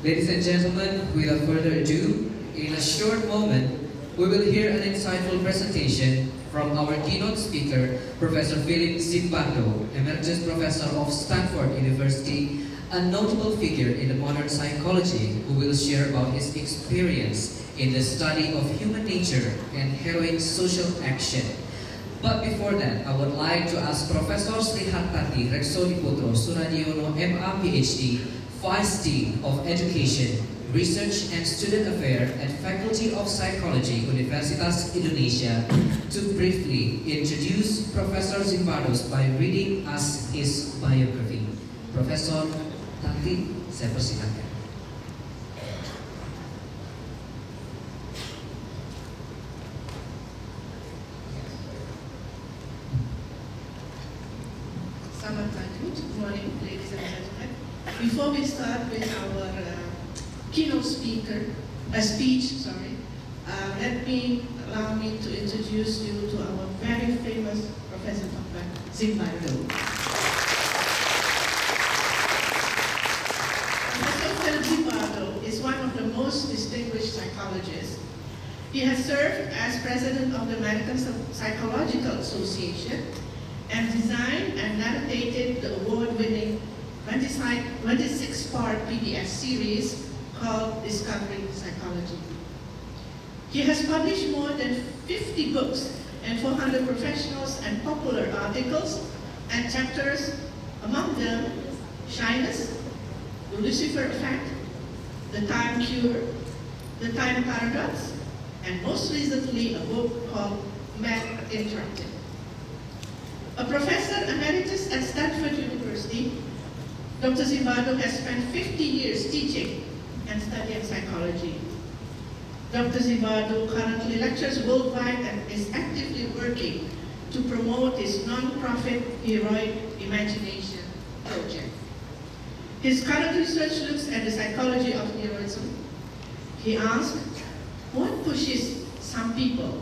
Ladies and gentlemen, without further ado, in a short moment, we will hear an insightful presentation from our keynote speaker, Professor Philip Zimbardo, Emeritus Professor of Stanford University, a notable figure in the modern psychology who will share about his experience in the study of human nature and heroic social action. But before that, I would like to ask Professor Srihartati Reksodiputro Suradiono MA Ph.D., Vice Dean of Education, Research and Student Affairs at Faculty of Psychology, Universitas Indonesia, to briefly introduce Professor Zimbardo by reading us his biography. Profesor Tati, saya persilakan. Selamat pagi, good morning, ladies and gentlemen. Before we start with our keynote speech, allow me to introduce you to our very famous Professor Dr. Zimbardo. Professor Zimbardo is one of the most distinguished psychologists. He has served as president of the American Psychological Association and designed and narrated the award-winning 26-part PBS series called Discovering Psychology. He has published more than 50 books and 400 professional and popular articles and chapters, among them Shyness, The Lucifer Effect, The Time Cure, The Time Paradox, and most recently a book called Math Interrupted. A professor emeritus at Stanford University, Dr. Zimbardo has spent 50 years teaching and studying psychology. Dr. Zimbardo currently lectures worldwide and is actively working to promote his non-profit Heroic Imagination project. His current research looks at the psychology of heroism. He asks, what pushes some people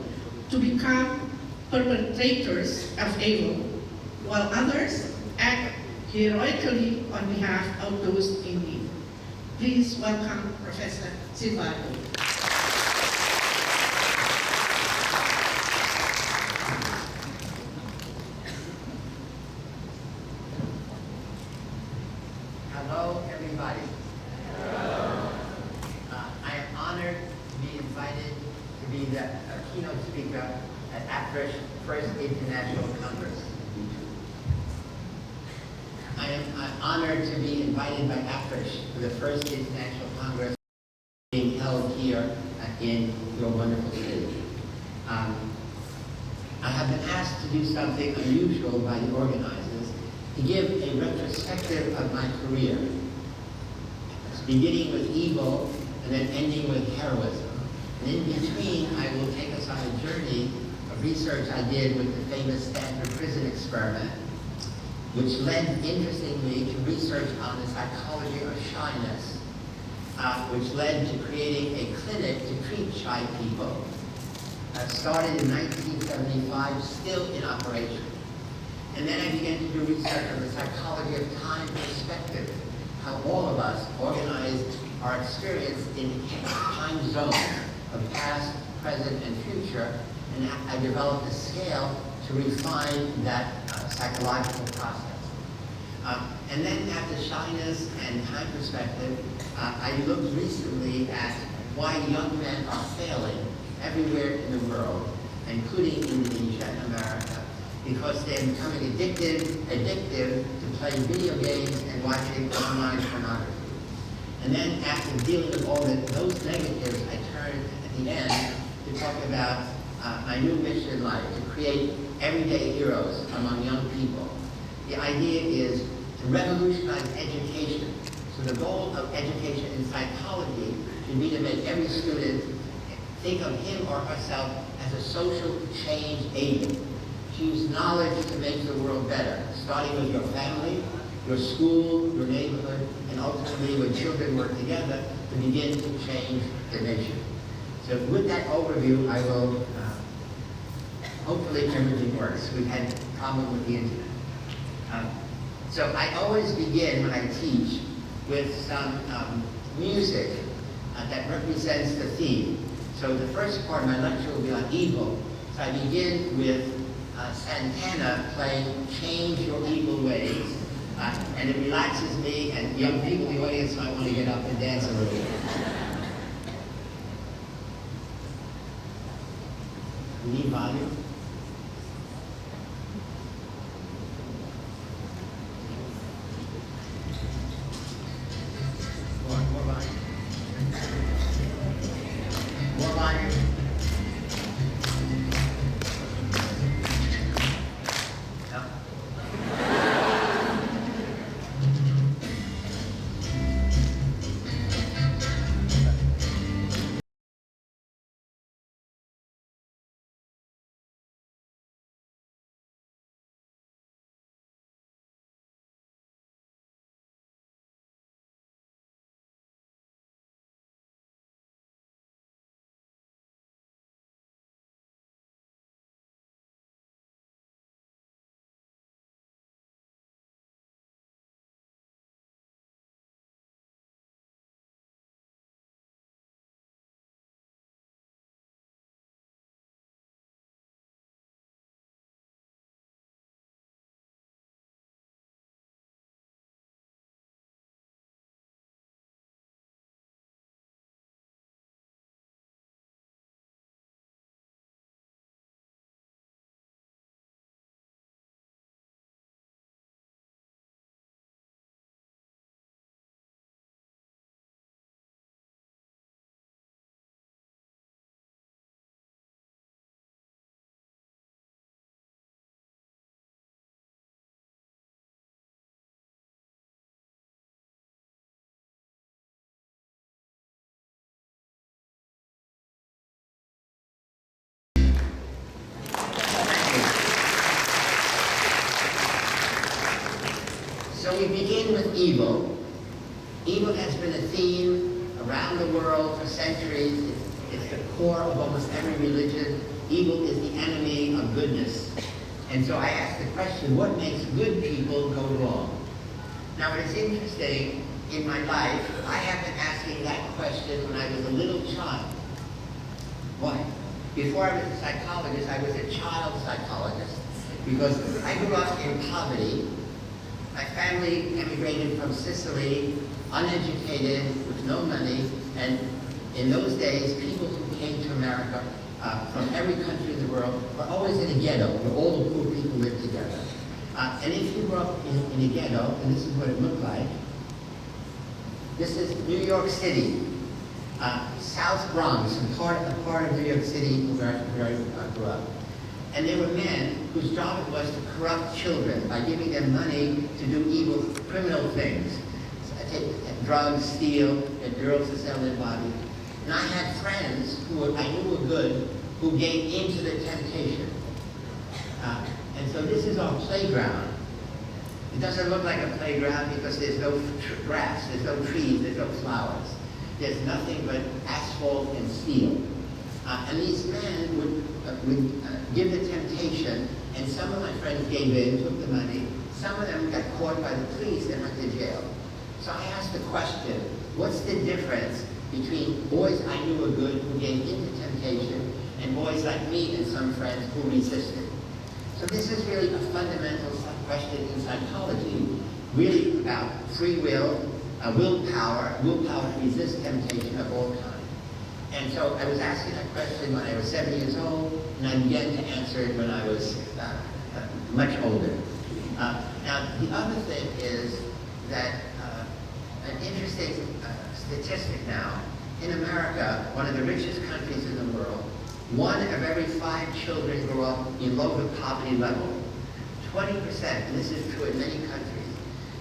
to become perpetrators of evil, while others act heroically on behalf of those in need? Please welcome Professor Zimbardo. Hello, everybody. Hello. I am honored to be invited to be the keynote speaker at APRISH First International Congress. I am honored to be invited by APRISH to the First International Congress being held here in your wonderful city. I have been asked to do something unusual by the organizers, to give a retrospective of my career. It's beginning with evil and then ending with heroism. And in between, I will take us on a journey of research I did with the famous Stanford prison experiment, which led, interestingly, to research on the psychology of shyness, which led to creating a clinic to treat shy people. Started in 1975, still in operation. And then I began to do research on the psychology of time perspective, how all of us organize our experience in time zones of past, present, and future, and I developed a scale to refine that psychological process. And then after shyness and time perspective, I looked recently at why young men are failing everywhere in the world, including Indonesia and America, because they're becoming addictive to playing video games and watching online pornography. And then after dealing with all those negatives, I turned at the end to talk about my new mission in life, to create everyday heroes among young people. The idea is to revolutionize education. So the goal of education in psychology should be to make every student think of him or herself as a social change agent. To use knowledge to make the world better, starting with your family, your school, your neighborhood, and ultimately when children work together to begin to change the nation. So with that overview, I will, hopefully everything works. We've had a problem with the internet. So I always begin when I teach with some music that represents the theme. So the first part of my lecture will be on evil. So I begin with Santana playing Change Your Evil Ways. And it relaxes me, and young people in the audience might want to get up and dance a little bit. We need volume. More volume. More volume. No. So we begin with evil. Evil has been a theme around the world for centuries. It's the core of almost every religion. Evil is the enemy of goodness. And so I ask the question, what makes good people go wrong? Now, it's interesting, in my life, I have been asking that question when I was a little child. Why? Before I was a psychologist, I was a child psychologist. Because I grew up in poverty. My family immigrated from Sicily, uneducated, with no money, and in those days, people who came to America from every country in the world were always in a ghetto, where all the poor people lived together. And if you grew up in a ghetto, and this is what it looked like, this is New York City, South Bronx, a part of New York City where I grew up. And there were men whose job it was to corrupt children by giving them money to do evil, criminal things. Take drugs, steal, get girls to sell their body. And I had friends who I knew were good, who gave into the temptation. And so this is our playground. It doesn't look like a playground because there's no grass, there's no trees, there's no flowers. There's nothing but asphalt and steel. And these men would give the temptation, and some of my friends gave in, took the money. Some of them got caught by the police and went to jail. So I asked the question, what's the difference between boys I knew were good who gave into temptation and boys like me and some friends who resisted? So this is really a fundamental question in psychology, really about free will, willpower to resist temptation of all kinds. And so I was asking that question when I was 7 years old, and I began to answer it when I was much older. Now, the other thing is that an interesting statistic now, in America, one of the richest countries in the world, 1 of every 5 children grow up below the poverty level. 20%, and this is true in many countries.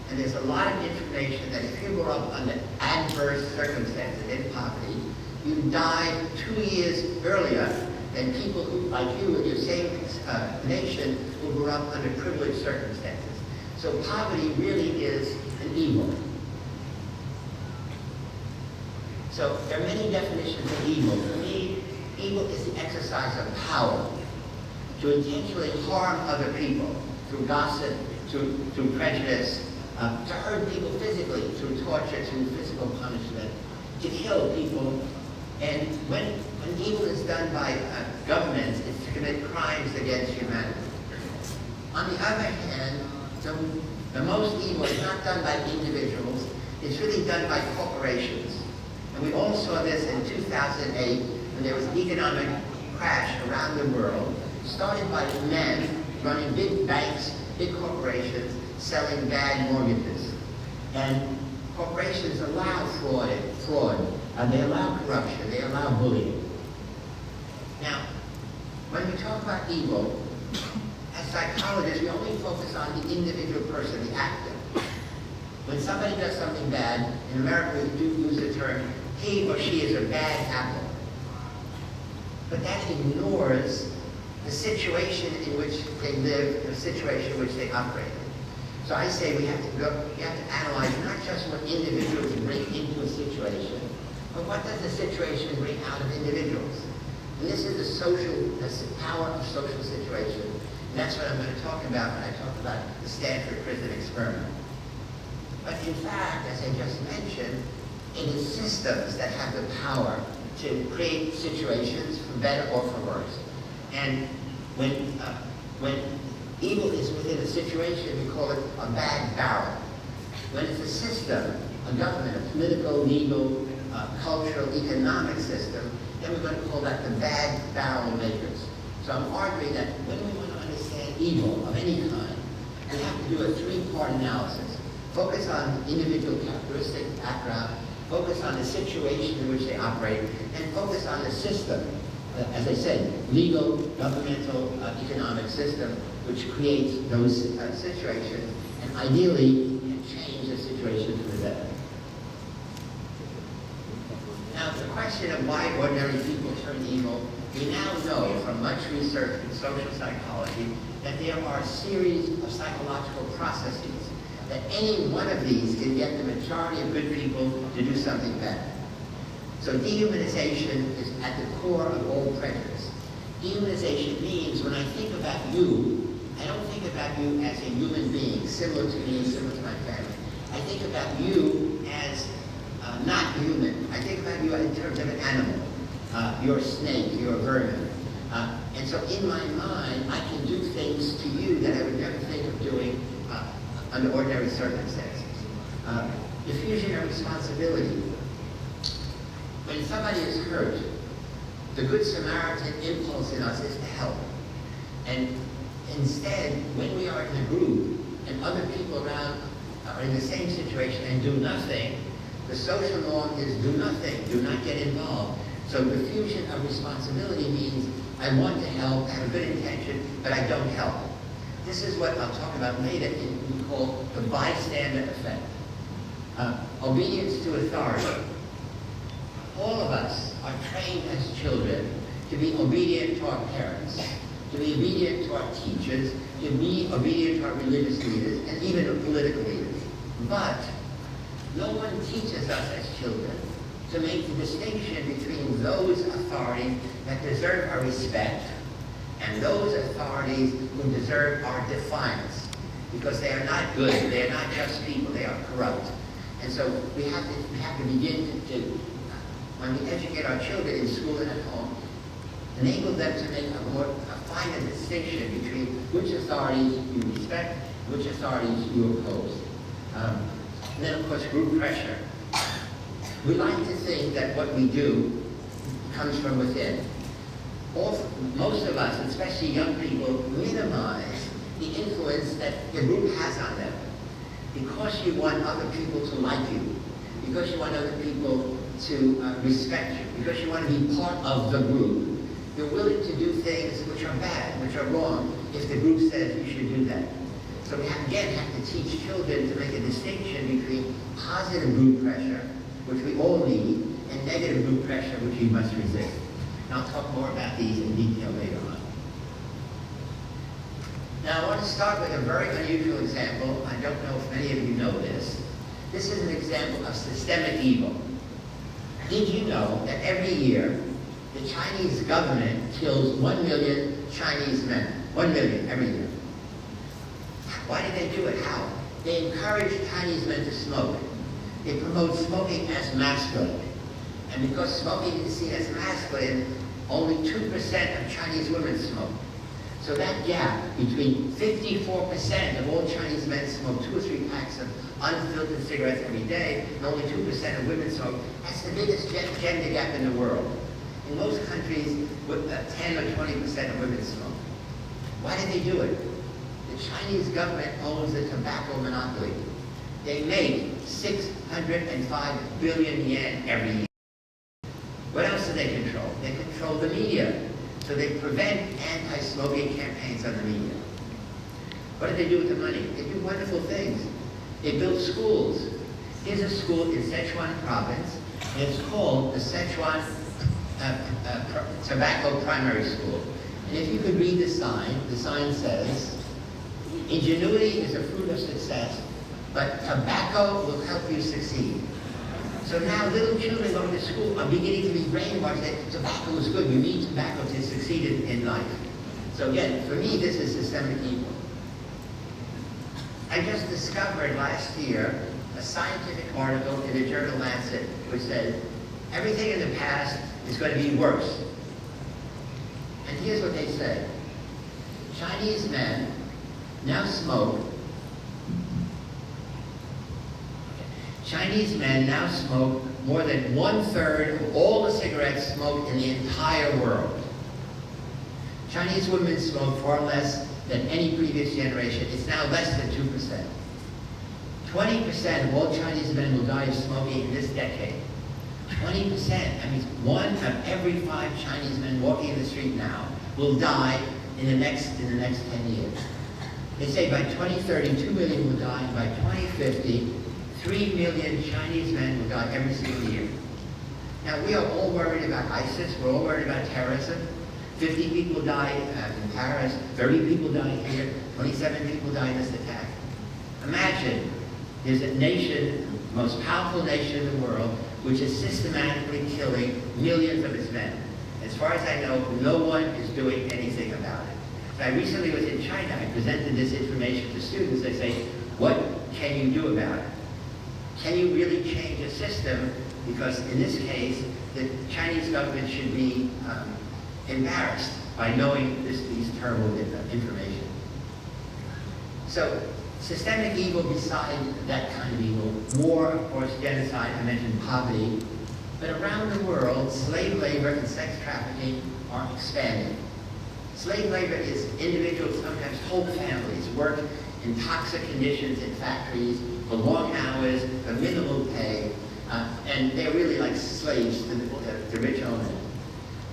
And there's a lot of information that if you grow up under adverse circumstances in poverty, you die 2 years earlier than people who, like you in your same nation, who grew up under privileged circumstances. So poverty really is an evil. So there are many definitions of evil. For me, evil is the exercise of power to intentionally harm other people through gossip, through prejudice, to hurt people physically, through torture to physical punishment, to kill people. And when evil is done by governments, it's to commit crimes against humanity. On the other hand, the most evil is not done by individuals, it's really done by corporations. And we all saw this in 2008 when there was an economic crash around the world, started by men running big banks, big corporations, selling bad mortgages. And corporations allow fraud, they allow corruption, they allow bullying. Now, when we talk about evil, as psychologists, we only focus on the individual person, the actor. When somebody does something bad, in America we do use the term, he or she is a bad apple. But that ignores the situation in which they live, the situation in which they operate. So I say we have to analyze not just what individuals bring into a situation, but what does the situation bring out of individuals. And this is the power of social situation. And that's what I'm going to talk about when I talk about the Stanford prison experiment. But in fact, as I just mentioned, it is systems that have the power to create situations for better or for worse. And when evil is within a situation, we call it a bad barrel. When it's a system, a government, a political, legal, cultural, economic system, then we're going to call that the bad barrel makers. So I'm arguing that when we want to understand evil of any kind, we have to do a three-part analysis. Focus on individual characteristics, background, focus on the situation in which they operate, and focus on the system, as I said, legal, governmental, economic system, which creates those situations, and ideally can change the situation for the better. Now, the question of why ordinary people turn evil, we now know from much research in social psychology that there are a series of psychological processes that any one of these can get the majority of good people to do something bad. So dehumanization is at the core of all prejudice. Dehumanization means when I think about you, I don't think about you as a human being, similar to me, similar to my family. I think about you as not human. I think about you in terms of an animal. You're a snake, you're a vermin. And so in my mind, I can do things to you that I would never think of doing under ordinary circumstances. Diffusion of responsibility. When somebody is hurt, the Good Samaritan impulse in us is to help. And instead, when we are in a group and other people around are in the same situation and do nothing, the social norm is do nothing, do not get involved. So diffusion of responsibility means I want to help, have a good intention, but I don't help. This is what I'll talk about later in what we call the bystander effect. Obedience to authority. All of us are trained as children to be obedient to our parents, to be obedient to our teachers, to be obedient to our religious leaders, and even to political leaders. But no one teaches us as children to make the distinction between those authorities that deserve our respect and those authorities who deserve our defiance, because they are not good, they are not just people, they are corrupt. And so we have to begin to when we educate our children in school and at home, enable them to make a finer distinction between which authorities you respect, which authorities you oppose. And then, of course, group pressure. We like to think that what we do comes from within. Most of us, especially young people, minimize the influence that the group has on them. Because you want other people to like you, because you want other people to respect you, because you want to be part of the group, you're willing to do things which are bad, which are wrong, if the group says you should do that. So we have to teach children to make a distinction between positive group pressure, which we all need, and negative group pressure, which we must resist. And I'll talk more about these in detail later on. Now I want to start with a very unusual example. I don't know if many of you know this. This is an example of systemic evil. Did you know that every year the Chinese government kills 1 million Chinese men? 1 million every year. Why did they do it? How? They encourage Chinese men to smoke. They promote smoking as masculine. And because smoking is seen as masculine, only 2% of Chinese women smoke. So that gap between 54% of all Chinese men smoke 2 or 3 packs of unfiltered cigarettes every day, and only 2% of women smoke, that's the biggest gender gap in the world. In most countries, 10 or 20% of women smoke. Why did they do it? The Chinese government owns the tobacco monopoly. They make 605 billion yen every year. What else do they control? They control the media. So they prevent anti-smoking campaigns on the media. What do they do with the money? They do wonderful things. They build schools. Here's a school in Szechuan province, and it's called the Szechuan Tobacco Primary School. And if you could read the sign says, "Ingenuity is a fruit of success, but tobacco will help you succeed." So now little children going to school are beginning to be brainwashed that tobacco is good. You need tobacco to succeed in life. So again, for me, this is systemic evil. I just discovered last year a scientific article in the journal Lancet which said everything in the past is going to be worse. And here's what they say. Chinese men now smoke more than 1/3 of all the cigarettes smoked in the entire world. Chinese women smoke far less than any previous generation. It's now less than 2%. 20% of all Chinese men will die of smoking in this decade. 20%, that means 1 of every 5 Chinese men walking in the street now will die in the next 10 years. They say by 2030, 2 million will die, and by 2050, 3 million Chinese men will die every single year. Now, we are all worried about ISIS. We're all worried about terrorism. 50 people died in Paris. 30 people died here. 27 people died in this attack. Imagine there's a nation, the most powerful nation in the world, which is systematically killing millions of its men. As far as I know, no one is doing anything about it. So I recently was in China. I presented this information to students. I say, what can you do about it? Can you really change a system? Because in this case, the Chinese government should be embarrassed by knowing these terrible information. So, systemic evil beside that kind of evil, war, of course, genocide, I mentioned poverty, but around the world, slave labor and sex trafficking are expanding. Slave labor is individuals, sometimes whole families, work in toxic conditions in factories, for long hours, for minimal pay, and they're really like slaves to the rich owners.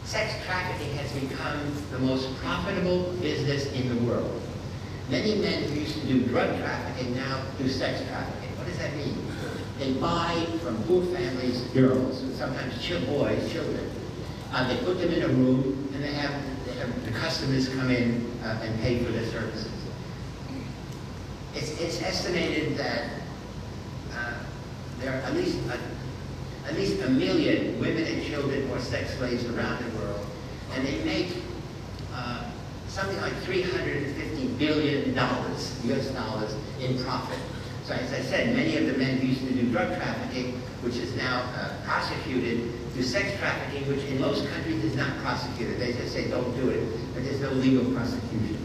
Sex trafficking has become the most profitable business in the world. Many men who used to do drug trafficking now do sex trafficking. What does that mean? They buy from poor families girls, sometimes boys, children. They put them in a room, and they have the customers come in and pay for their services. It's estimated that there are at least 1 million women and children who are sex slaves around the world, and they make something like $350 billion US dollars in profit. So as I said, many of the men who used to do drug trafficking, which is now prosecuted, do sex trafficking, which in most countries is not prosecuted. They just say don't do it, but there's no legal prosecution.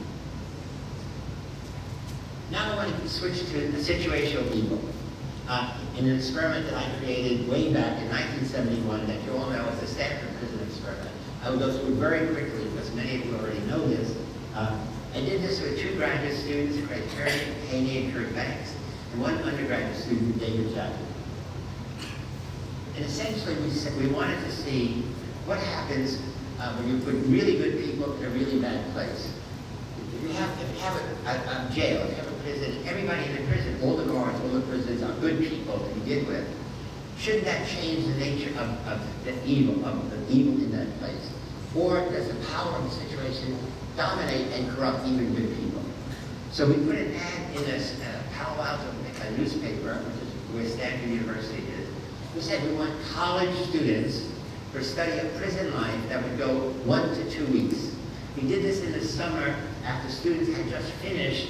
Now I want to switch to the situational evil. In an experiment that I created way back in 1971 that you all know as the Stanford Prison Experiment. I will go through it very quickly because many of you already know this. I did this with 2 graduate students, Craig Perry, Haney, and Kirk Banks, and 1 undergraduate student, David Jackson. And essentially we wanted to see what happens when you put really good people in a really bad place. If you have a jail, if you have a prison, everybody in the prison, all the guards, all the prisoners are good people to begin with. Shouldn't that change the nature of the evil in that place? Or does the power of the situation dominate and corrupt even good people? So we put an ad in a Palo Alto newspaper, which is where Stanford University is. We said we want college students for a study of prison life that would go 1 to 2 weeks. We did this in the summer after students had just finished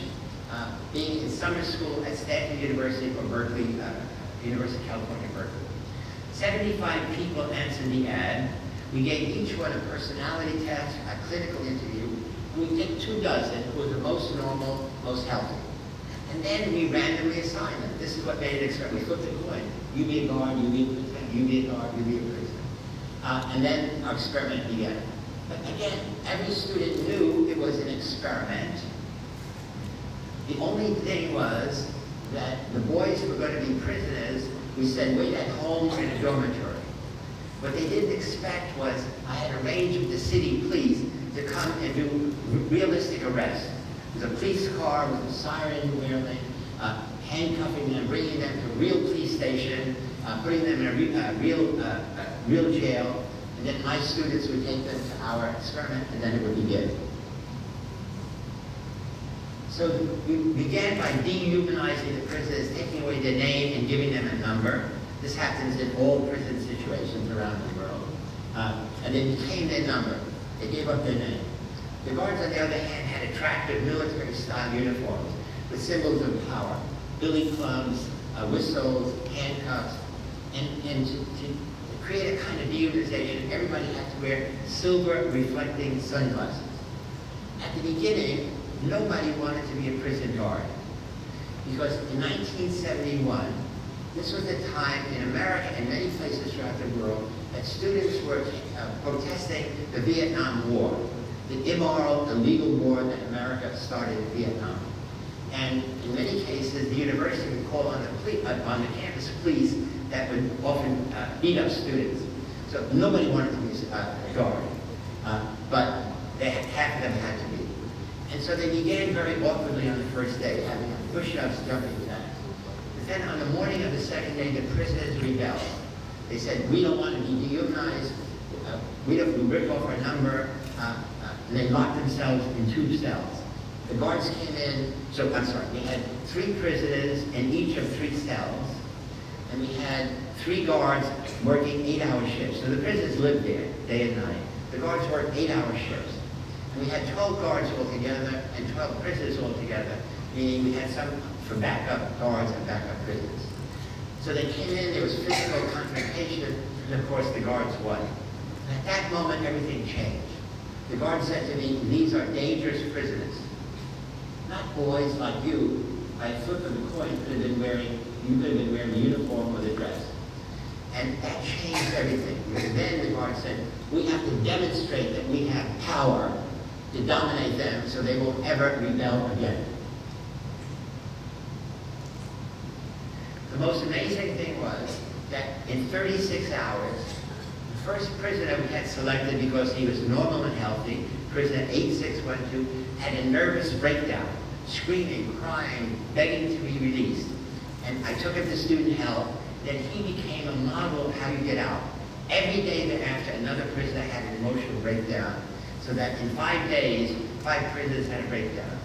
being in summer school at Stanford University or Berkeley University of California, Berkeley. 75 people answered the ad. We gave each one a personality test, a clinical interview. We picked 24 who were the most normal, most healthy. And then we randomly assigned them. This is what made it experiment. We flipped a coin. You be a guard, you be a prisoner, you be a guard, you be a prisoner. And then our experiment began. But again, every student knew it was an experiment. The only thing was that the boys who were going to be prisoners, we said, wait at home or in a dormitory. What they didn't expect was I had arranged with the city police to come and do realistic arrests. There was a police car with a siren whirling, handcuffing them, bringing them to a real police station, putting them in a real jail, and then my students would take them to our experiment, and then it would begin. So we began by dehumanizing the prisoners, taking away their name and giving them a number. This happens in all prison situations around the world. And they became their number. They gave up their name. The guards, on the other hand, had attractive military-style uniforms with symbols of power, billy clubs, whistles, handcuffs, and to create a kind of dehumanization, everybody had to wear silver reflecting sunglasses. At the beginning, nobody wanted to be a prison guard because in 1971, this was the time in America and many places throughout the world that students were protesting the Vietnam War, the immoral, illegal war that America started in Vietnam. And in many cases, the university would call on the campus police that would often beat up students. So nobody wanted to be a guard, but half of them had to be. And so they began very awkwardly on the first day, having push-ups, jumping jacks. But then on the morning of the second day, the prisoners rebelled. They said, we don't want to be dehumanized, we rip off our number, and they locked themselves in 2 cells. The guards came in, we had 3 prisoners in each of 3 cells, and we had 3 guards working 8-hour shifts. So the prisoners lived there, day and night. The guards worked 8-hour shifts. And we had 12 guards altogether and 12 prisoners altogether, meaning we had some for backup guards and backup prisoners. So they came in, there was physical confrontation, and of course the guards won. And at that moment, everything changed. The guard said to me, these are dangerous prisoners. Not boys like you, by a flip of the coin, you could have been wearing the uniform or the dress. And that changed everything. Because then the guard said, we have to demonstrate that we have power to dominate them so they won't ever rebel again. The most amazing thing was that in 36 hours, the first prisoner we had selected because he was normal and healthy, prisoner 8612, had a nervous breakdown, screaming, crying, begging to be released. And I took him to student health. Then he became a model of how you get out. Every day thereafter, another prisoner had an emotional breakdown, so that in 5 days, 5 prisoners had a breakdown.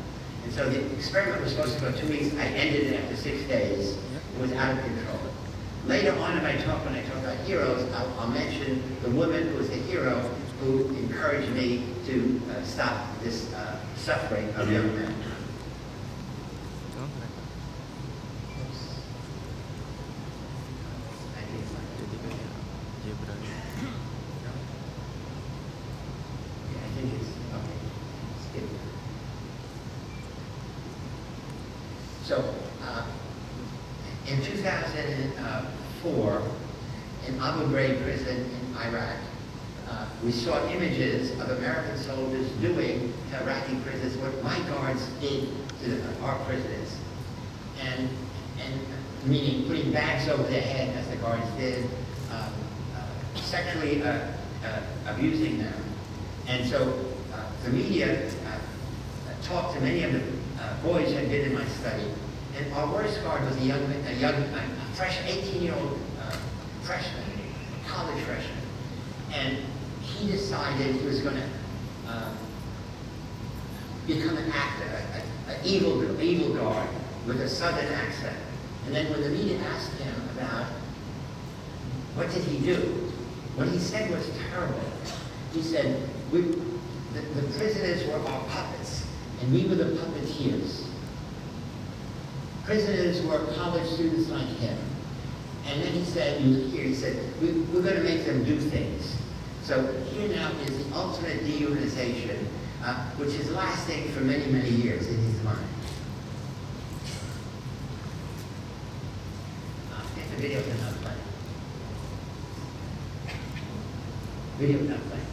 And so the experiment was supposed to go 2 weeks. I ended it after 6 days. It was out of control. Later on in my talk, when I talk about heroes, I'll mention the woman who was a hero who encouraged me to stop this suffering of young men. So, in 2004, in Abu Ghraib prison in Iraq, we saw images of American soldiers doing to Iraqi prisoners what my guards did to our prisoners. And meaning putting bags over their head, as the guards did, sexually abusing them. And so the media talked to many of the boys who had been in my study. And our worst guard was a young 18-year-old freshman, college freshman. And he decided he was going to become an actor, an evil guard with a southern accent. And then when the media asked him about what did he do, what he said was terrible. He said, the prisoners were our puppets, and we were the puppeteers. Prisoners were college students like him. And then he said, he said, we're going to make them do things. So here now is the ultimate dehumanization, which is lasting for many, many years in his mind. If the video is not playing. Video not playing.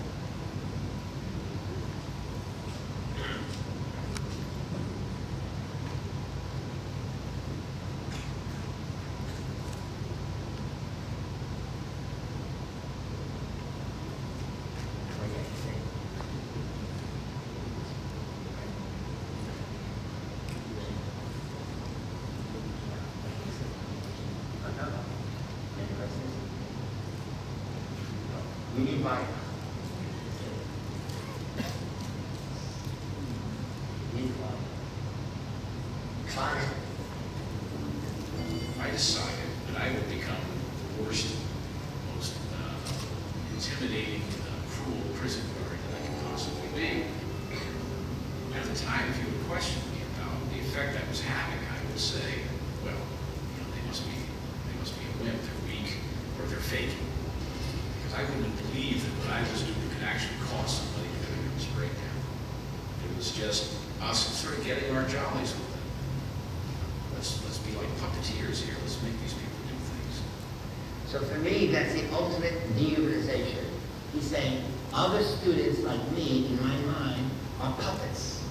We need light. I decided that I would become the worst, most intimidating, cruel prison guard that I could possibly be. At the time, if you would question me about the effect I was having, I would say, well, you know, they must be a wimp, they're weak, or they're faking. Because I wouldn't believe that what I was doing could actually cause somebody to have a nervous breakdown. It was just us sort of getting our jollies with it. Let's be like puppeteers here. Let's make these people do things. So for me, that's the ultimate dehumanization. He's saying, other students like me, in my mind, are puppets.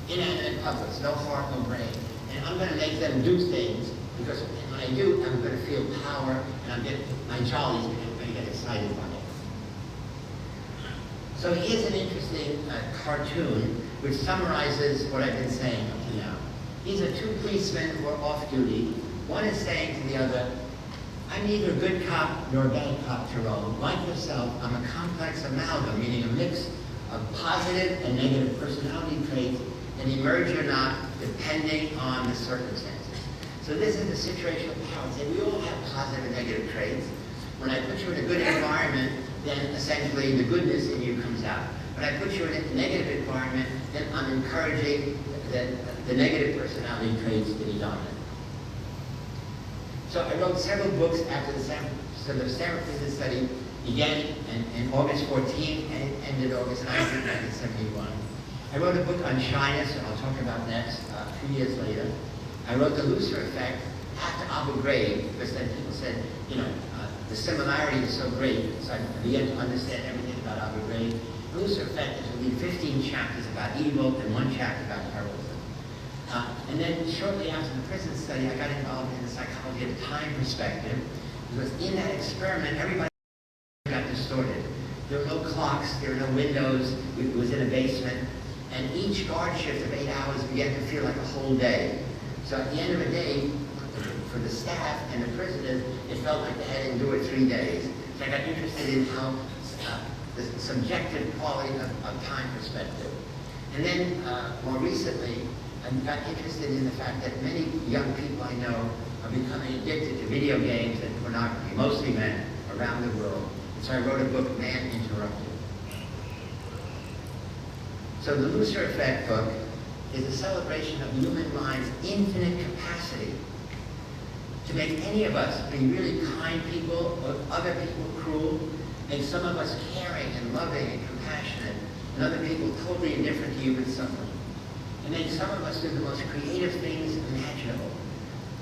Inanimate puppets, no heart, no brain. And I'm going to make them do things, because when I do, I'm going to feel power, and I'm getting my jollies, and I'm going to get excited by it. So here's an interesting cartoon, which summarizes what I've been saying up to now. These are two policemen who are off duty. One is saying to the other, I'm neither a good cop nor a bad cop, Jerome. Like yourself, I'm a complex amalgam, meaning a mix of positive and negative personality traits that emerge or not depending on the circumstances. So this is the situational balance. We all have positive and negative traits. When I put you in a good environment, then essentially the goodness in you comes out. When I put you in a negative environment, then I'm encouraging the negative personality traits to be dominant. So I wrote several books after the Stanford Prison Study began in August 14th and it ended August 19th, 1971. I wrote a book on shyness, and I'll talk about next, a few years later. I wrote The Looser Effect after Abu Ghraib, because then people said, you know, the similarity is so great, so I began to understand everything about Abu Ghraib. The Looser Effect is really 15 chapters about evil and 1 chapter about heroism. And then shortly after the prison study, I got involved in the psychology of time perspective, because in that experiment, everybody got distorted. There were no clocks, there were no windows, it was in a basement, and each guard shift of 8 hours began to feel like a whole day. So at the end of the day, for the staff and the prisoners, it felt like they had endured 3 days. So I got interested in how the subjective quality of time perspective. And then more recently, I got interested in the fact that many young people I know are becoming addicted to video games and pornography, mostly men around the world. And so I wrote a book, Man Interrupted. So the Looser Effect book is a celebration of the human mind's infinite capacity to make any of us be really kind people or other people cruel, make some of us caring and loving and compassionate, and other people totally indifferent to human suffering. And make some of us do the most creative things imaginable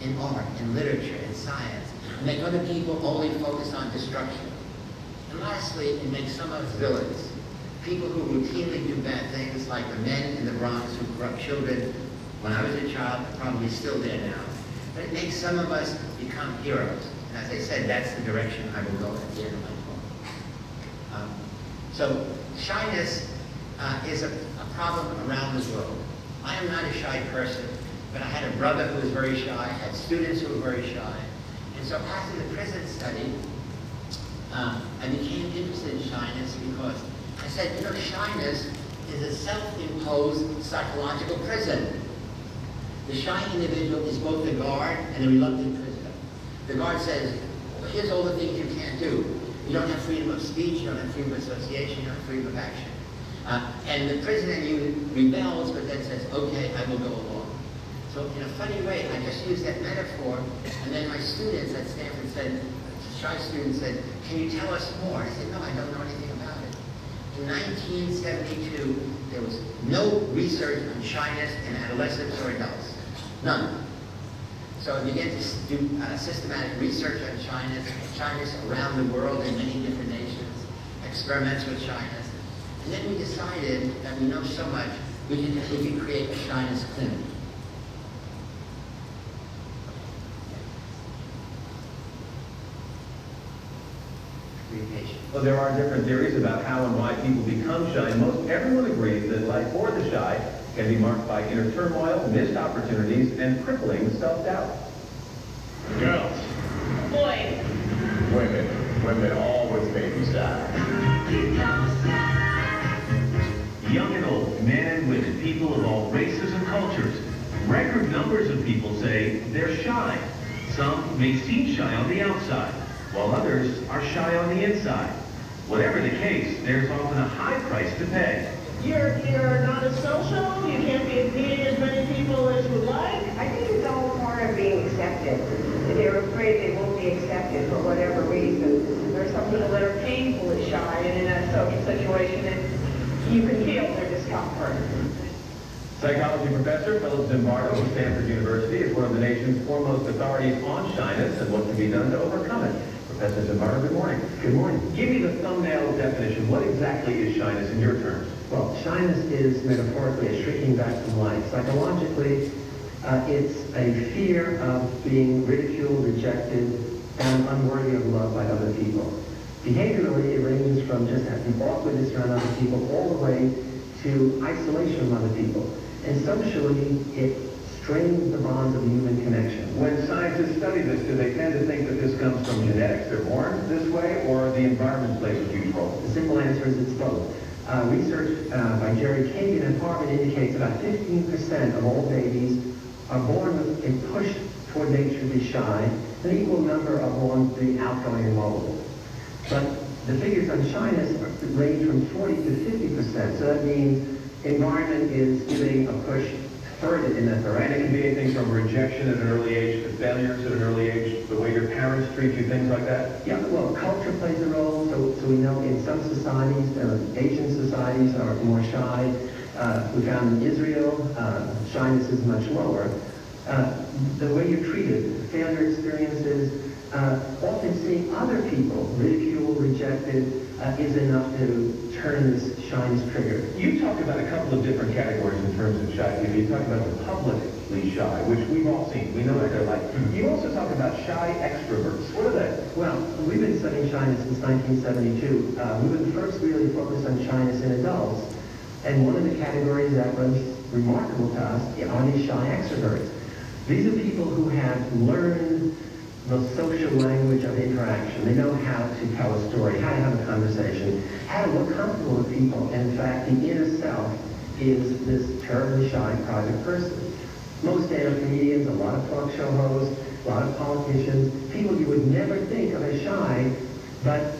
in art, in literature, in science, and make other people only focus on destruction. And lastly, it makes some of us villains, people who routinely do bad things, like the men in the Bronx who corrupt children when I was a child, probably still there now. But it makes some of us become heroes. And as I said, that's the direction I will go at the end of my talk. So shyness is a problem around the world. I am not a shy person, but I had a brother who was very shy, I had students who were very shy. And so after the prison study, I became interested in shyness because I said, you know, shyness is a self-imposed psychological prison. The shy individual is both the guard and the reluctant prisoner. The guard says, well, here's all the things you can't do. You don't have freedom of speech, you don't have freedom of association, you don't have freedom of action. And the prisoner in you rebels, but then says, okay, I will go along. So in a funny way, I just used that metaphor, and then my students at Stanford said, shy students said, can you tell us more? I said, no, I don't know anything about it. In 1972, there was no research on shyness in adolescents or adults. None. So I began to do systematic research on shyness around the world in many different nations, experiments with shyness. And then we decided that we know so much, we could create a shyness clinic. Well, there are different theories about how and why people become shy. Most everyone agrees that life for the shy can be marked by inner turmoil, missed opportunities, and crippling self-doubt. Girls. Boys. Women. Women always make me shy. Young and old, men and women, people of all races and cultures. Record numbers of people say they're shy. Some may seem shy on the outside, while others are shy on the inside. Whatever the case, there's often a high price to pay. You're not as social, you can't be meeting as many people as you would like. I think it's all part of being accepted. They're afraid they won't be accepted for whatever reason. There are some people that are painfully shy and in a social situation, and you can feel their discomfort. Psychology professor Philip Zimbardo of Stanford University is one of the nation's foremost authorities on shyness and what can be done to overcome it. Professor Zimbardo, good morning. Good morning. Give me the thumbnail definition. What exactly is shyness in your terms? Well, shyness is metaphorically a shrinking back from life. Psychologically, it's a fear of being ridiculed, rejected, and unworthy of love by other people. Behaviorally, it ranges from just having awkwardness around other people all the way to isolation from other people. And socially, it strains the bonds of human connection. When scientists study this, do they tend to think that this comes from genetics, they're born this way, or the environment plays a huge role? The simple answer is it's both. Research by Jerry Kagan at Harvard indicates about 15% of all babies are born with a push toward nature to be shy. An equal number are born to be outgoing and mobile. But the figures on shyness range from 40 to 50%. So that means environment is giving a push further in that direction. And it can be anything from rejection at an early age to failures at an early age, the way your parents treat you, things like that? Yeah, well, culture plays a role. So we know in some societies, Asian societies are more shy. We found in Israel, shyness is much lower. The way you're treated, failure experiences, often seeing other people ridiculed, rejected, is enough to turn this shyness trigger. You talked about a couple of different categories in terms of shy people. You talked about the publicly shy, which we've all seen. We know what they're like. You also talk about shy extroverts. What are they? Well, we've been studying shyness since 1972. We've been first really focused on shyness in adults. And one of the categories that was remarkable to us are these shy extroverts. These are people who have learned the social language of interaction. They know how to tell a story, how to have a conversation, how to look comfortable with people. And in fact, the inner self is this terribly shy private person. Most stand-up comedians, a lot of talk show hosts, a lot of politicians, people you would never think of as shy, but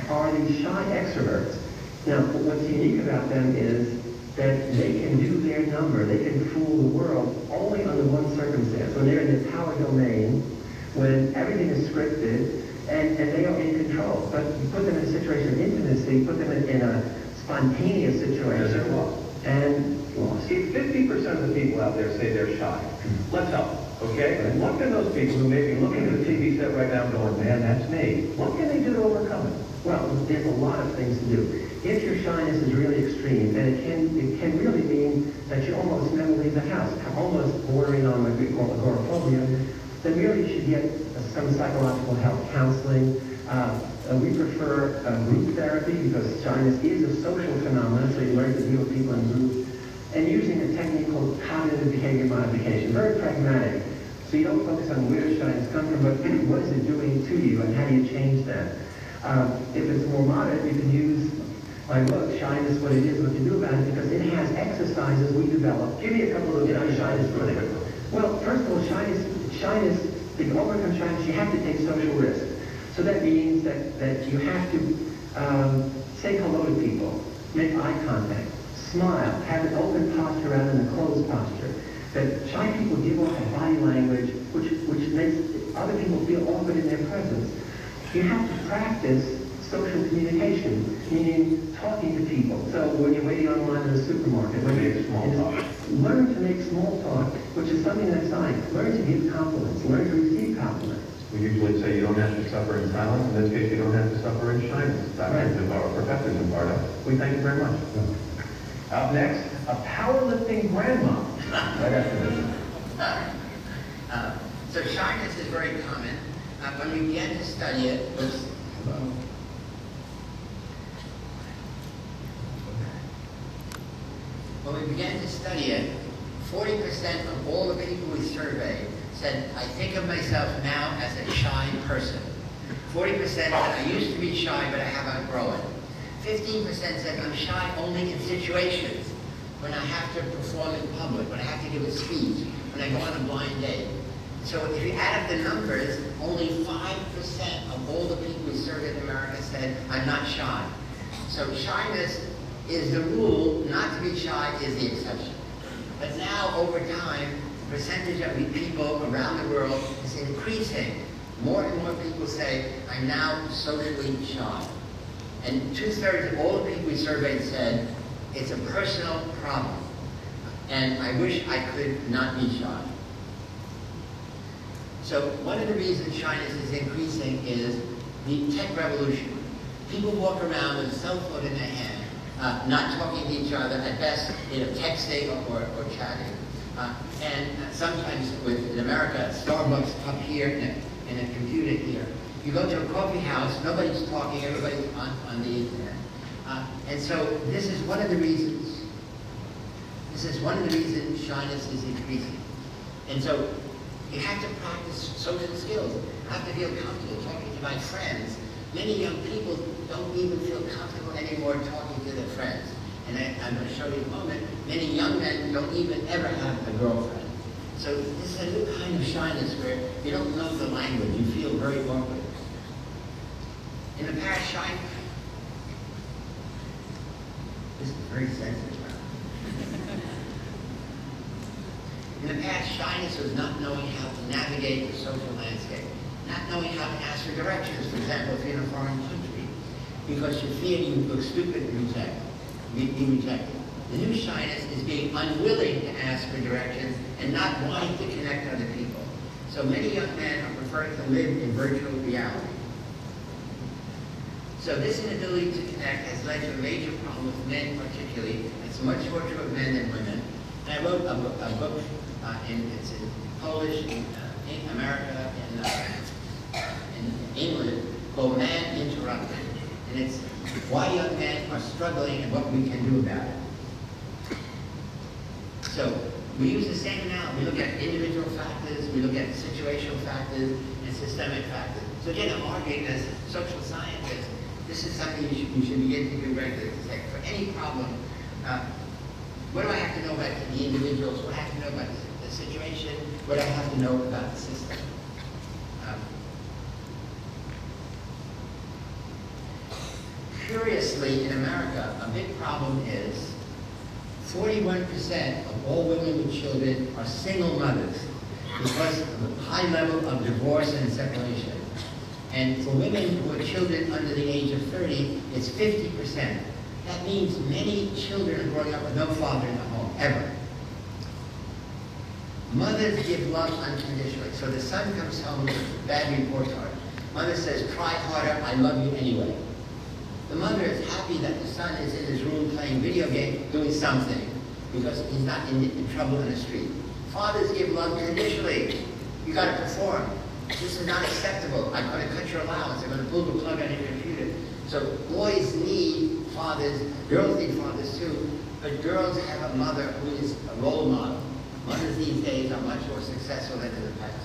are these shy extroverts. Now, what's unique about them is that they can do their number, they can fool the world only under one circumstance, when they're in their power domain, when everything is scripted, and they are in control. But you put them in a situation of intimacy, put them in a spontaneous situation, and lost. See, 50% of the people out there say they're shy. Let's help, okay? And what can those people who may be looking at the TV set right now going, man, that's me, what can they do to overcome it? Well, there's a lot of things to do. If your shyness is really extreme, and it can really mean that you almost never leave the house, almost bordering on what we call agoraphobia, then really you should get some psychological help, counseling. We prefer group therapy because shyness is a social phenomenon, so you learn to deal with people in groups. And using a technique called cognitive behavior modification, very pragmatic. So you don't focus on where shyness comes from, but what is it doing to you and how do you change that? If it's more moderate, you can use my book, Shyness, What It Is, What to Do About It, because it has exercises we developed. Give me a couple of shyness clinics. Well, first of all, shyness, if you overcome shyness, you have to take social risks. So that means that you have to say hello to people, make eye contact, smile, have an open posture rather than a closed posture. that shy people give off a body language which makes other people feel awkward in their presence. You have to practice social communication, meaning talking to people. So when you're waiting online in the supermarket, learn to make small talk, which is something that's nice. Learn to give compliments. Learn to receive compliments. We usually say you don't have to suffer in silence. In this case, you don't have to suffer in shyness. Dr. Zimbardo, Professor Zimbardo, we thank you very much. Up next, a powerlifting grandma. Right after this. So shyness is very common. When we began to study it, when we began to study it, 40% of all the people we surveyed said, I think of myself now as a shy person. 40% said, I used to be shy, but I have outgrown. 15% said, I'm shy only in situations, when I have to perform in public, when I have to give a speech, when I go on a blind date. So if you add up the numbers, only 5% of all the people we surveyed in America said, I'm not shy. So shyness is the rule, not to be shy is the exception. But now, over time, the percentage of people around the world is increasing. More and more people say, I'm now socially shy. And 2/3 of all the people we surveyed said, it's a personal problem. And I wish I could not be shy. So one of the reasons shyness is increasing is the tech revolution. People walk around with a cell phone in their hand, not talking to each other, at best, texting or chatting. And sometimes in America, Starbucks up here and a computer here. You go to a coffee house, nobody's talking, everybody's on the internet. And so this is one of the reasons. This is one of the reasons shyness is increasing. And so you have to practice social skills. You have to feel comfortable talking to my friends. Many young people don't even feel comfortable anymore talking to their friends. And I'm going to show you in a moment, many young men don't even ever have a girlfriend. So this is a new kind of shyness where you don't know the language. You feel very awkward. In the past, this is very sensitive. In the past, shyness was not knowing how to navigate the social landscape, not knowing how to ask for directions, for example, if you're in a foreign country, because you fear you look stupid and be rejected. The new shyness is being unwilling to ask for directions and not wanting to connect to other people. So many young men are preferring to live in virtual reality. So this inability to connect has led to a major problem with men particularly. It's much more true of men than women. And I wrote a book, it's in Polish, in America, in England, called Man Interrupted. And it's why young men are struggling and what we can do about it. So we use the same analogy. We look at individual factors, we look at situational factors, and systemic factors. So again, I'm arguing as social scientists, this is something you should begin to do regularly. To say, for any problem, what do I have to know about the individuals? What do I have to know about the situation? What do I have to know about the system? Curiously, in America, a big problem is 41% of all women with children are single mothers because of the high level of divorce and separation. And for women who have children under the age of 30, it's 50%. That means many children are growing up with no father in the home, ever. Mothers give love unconditionally. So the son comes home with a bad report card. Mother says, try harder, I love you anyway. The mother is happy that the son is in his room playing video games, doing something, because he's not in trouble in the street. Fathers give love conditionally. You got to perform. This is not acceptable. I'm going to cut your allowance. I'm going to pull the plug on your computer. So boys need fathers. Girls need fathers too. But girls have a mother who is a role model. Mothers these days are much more successful than in the past.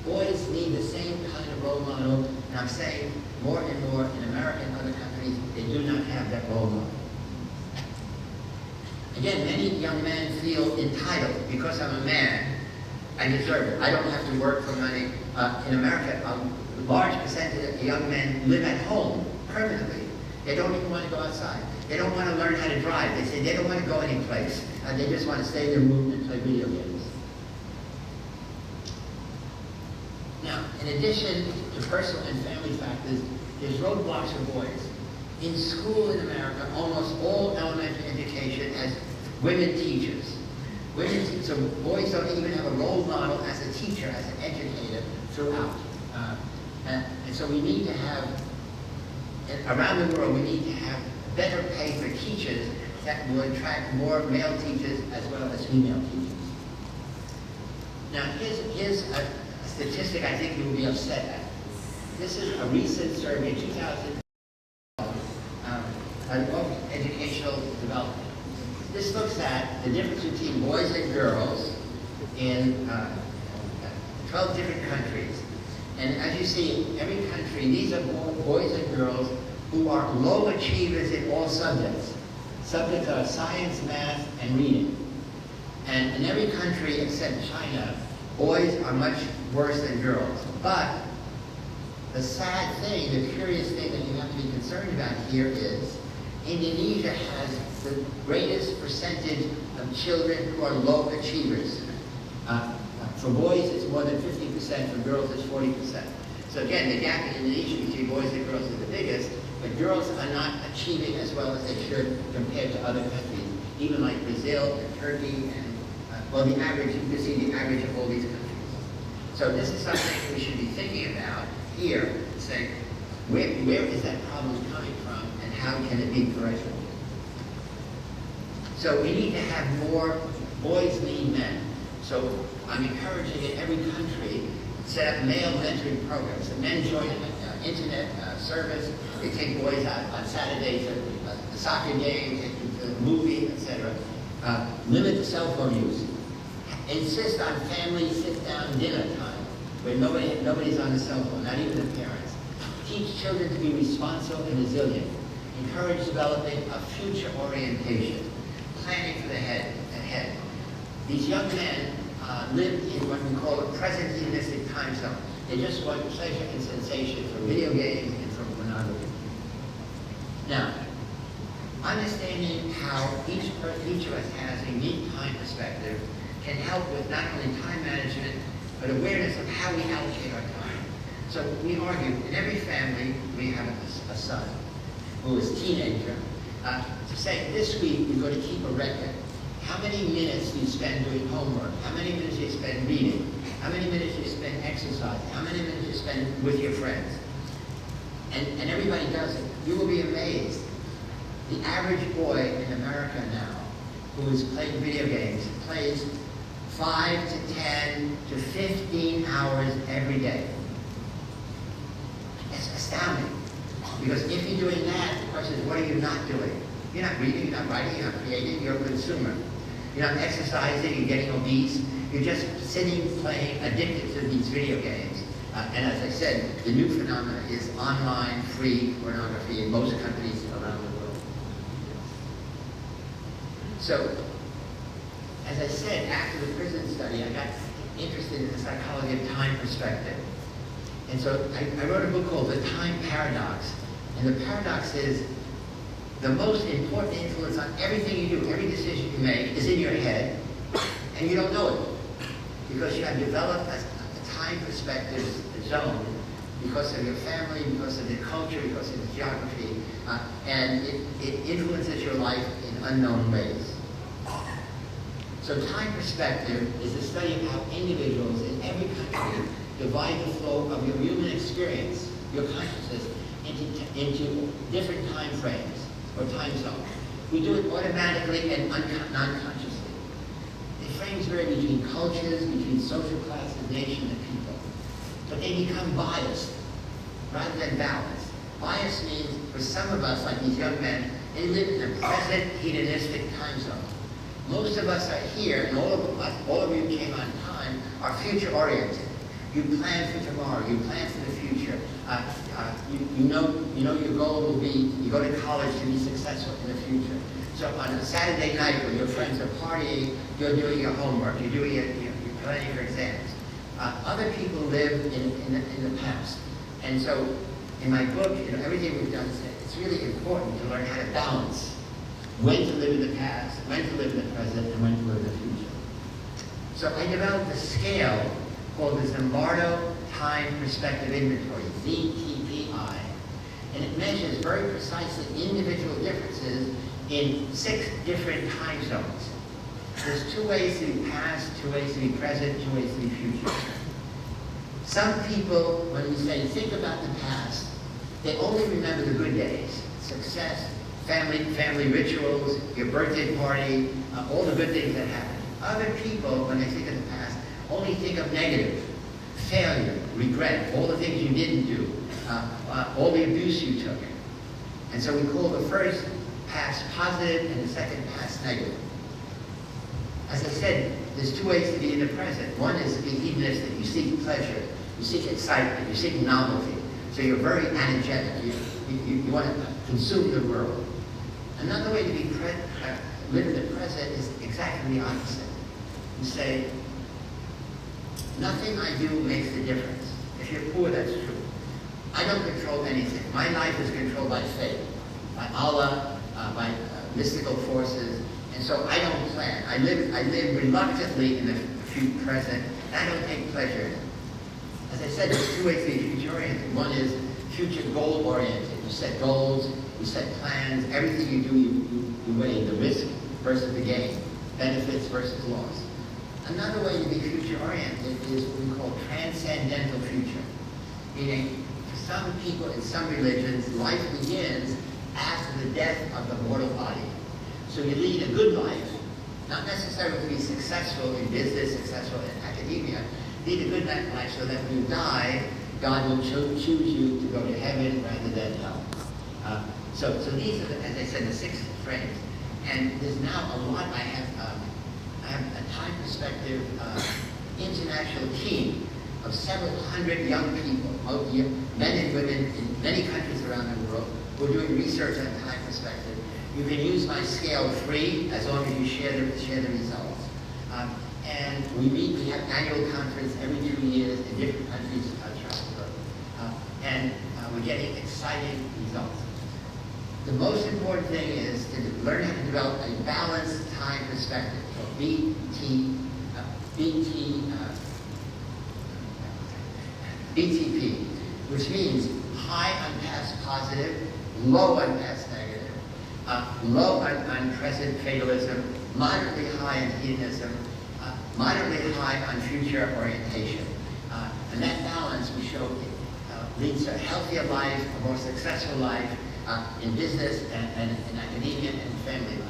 Boys need the same kind of role model. And I'm saying more and more in America and other countries, they do not have that role model. Again, many young men feel entitled. Because I'm a man, I deserve it. I don't have to work for money. In America, a large percentage of young men live at home permanently. They don't even want to go outside. They don't want to learn how to drive. They say they don't want to go anyplace. They just want to stay in their room and play video games. In addition to personal and family factors, there's roadblocks for boys. In school in America, almost all elementary education has women teachers. So boys don't even have a role model as a teacher, as an educator throughout. And so we need to have, around the world, we need to have better pay for teachers that will attract more male teachers as well as female teachers. Now, here's a statistic I think you will be upset at. This is a recent survey, 2000, of educational development. This looks at the difference between boys and girls in 12 different countries. And as you see, every country, these are boys and girls who are low achievers in all subjects. Subjects are science, math, and reading. And in every country except China, boys are much worse than girls. But the sad thing, the curious thing that you have to be concerned about here is Indonesia has the greatest percentage of children who are low achievers. For boys, it's more than 50%. For girls, it's 40%. So again, the gap in Indonesia between boys and girls is the biggest, but girls are not achieving as well as they should compared to other countries, even like Brazil and Turkey and, well, the average, you can see the average of all these countries. So this is something we should be thinking about here, saying, where is that problem coming from and how can it be corrected? So we need to have more boys lead men. So I'm encouraging in every country set up male mentoring programs. The men join an internet service. They take boys out on Saturday to the soccer game, take them to the movie, etc. Limit the cell phone use. Insist on family sit-down dinner time where nobody's on the cell phone, not even the parents. Teach children to be responsible and resilient. Encourage developing a future orientation. Planning for the ahead. These young men live in what we call a present hedonistic time zone. They just want pleasure and sensation from video games and from pornography. Now, understanding how each of us has a unique time perspective can help with not only time management, but awareness of how we allocate our time. So we argue, in every family, we have a son who is a teenager. To say, this week we're going to keep a record. How many minutes do you spend doing homework? How many minutes do you spend reading? How many minutes do you spend exercising? How many minutes do you spend with your friends? And everybody does it. You will be amazed. The average boy in America now who is playing video games plays 5 to 10 to 15 hours every day. It's astounding. Because if you're doing that, the question is, what are you not doing? You're not reading, you're not writing, you're not creating, you're a consumer. You're not exercising, you're getting obese. You're just sitting, playing, addicted to these video games. And as I said, the new phenomenon is online, free pornography in most countries around the world. So, as I said, after the prison study, I got interested in the psychology of time perspective. And so I wrote a book called The Time Paradox. And the paradox is the most important influence on everything you do, every decision you make, is in your head, and you don't know it. Because you have developed a time perspective zone because of your family, because of the culture, because of the geography, and it influences your life in unknown ways. So time perspective is the study of how individuals in every country divide the flow of your human experience, your consciousness, into different time frames or time zones. We do it automatically and non-consciously. The frames vary between cultures, between social classes, nations, and people. But they become biased rather than balanced. Bias means, for some of us, like these young men, they live in the present hedonistic time zone. Most of us are here, and all of you came on time, are future-oriented. You plan for tomorrow. You plan for the future. You know your goal will be, you go to college to be successful in the future. So on a Saturday night when your friends are partying, you're doing your homework. You're planning your exams. Other people live in the past. And so in my book, everything we've done, it's really important to learn how to balance when to live in the past, when to live in the present, and when to live in the future. So I developed a scale called the Zimbardo Time Perspective Inventory, ZTPI, and it measures very precisely individual differences in 6 different time zones. There's 2 ways to be past, 2 ways to be present, 2 ways to be future. Some people, when we say think about the past, they only remember the good days, success, family rituals, your birthday party, all the good things that happened. Other people, when they think of the past, only think of negative, failure, regret, all the things you didn't do, all the abuse you took. And so we call the first past positive and the second past negative. As I said, there's 2 ways to be in the present. One is to be hedonistic. You seek pleasure, you seek excitement, you seek novelty. So you're very energetic. You want to consume the world. Another way to be live in the present is exactly the opposite. You say, nothing I do makes a difference. If you're poor, that's true. I don't control anything. My life is controlled by fate, by Allah, by mystical forces, and so I don't plan. I live reluctantly in the present, and I don't take pleasure in it. As I said, there's 2 ways to be future-oriented. One is future goal-oriented. You set goals, you set plans, everything you do, you weigh the risk versus the gain, benefits versus loss. Another way to be future-oriented is what we call transcendental future, meaning for some people in some religions, life begins after the death of the mortal body. So you lead a good life, not necessarily to be successful in business, successful in academia. Lead a good life so that when you die, God will choose you to go to heaven rather than hell. So these are, as I said, the 6 frames. And there's now a lot. I have a Time Perspective international team of several hundred young people, men and women in many countries around the world, who are doing research on Time Perspective. You can use my scale free as long as you share the results. And we have annual conference every 2 years in different countries around the world. And we're getting exciting results. The most important thing is to learn how to develop a balanced time perspective, or BTP, which means high on past positive, low on past negative, low on present fatalism, moderately high on hedonism, moderately high on future orientation. And that balance, we show, leads to a healthier life, a more successful life in business and in academia and in family life.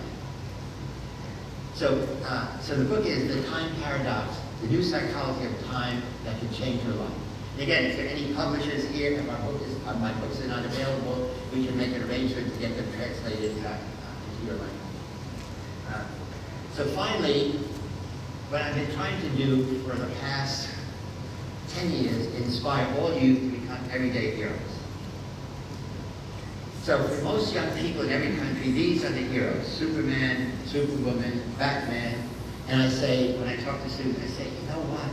So the book is The Time Paradox, the new psychology of time that can change your life. And again, if there are any publishers here, if my books are not available, we can make an arrangement to get them translated into your language. So finally, what I've been trying to do for the past 10 years is inspire all youth to become everyday heroes. So for most young people in every country, these are the heroes: Superman, Superwoman, Batman. And I say, when I talk to students, I say, you know what?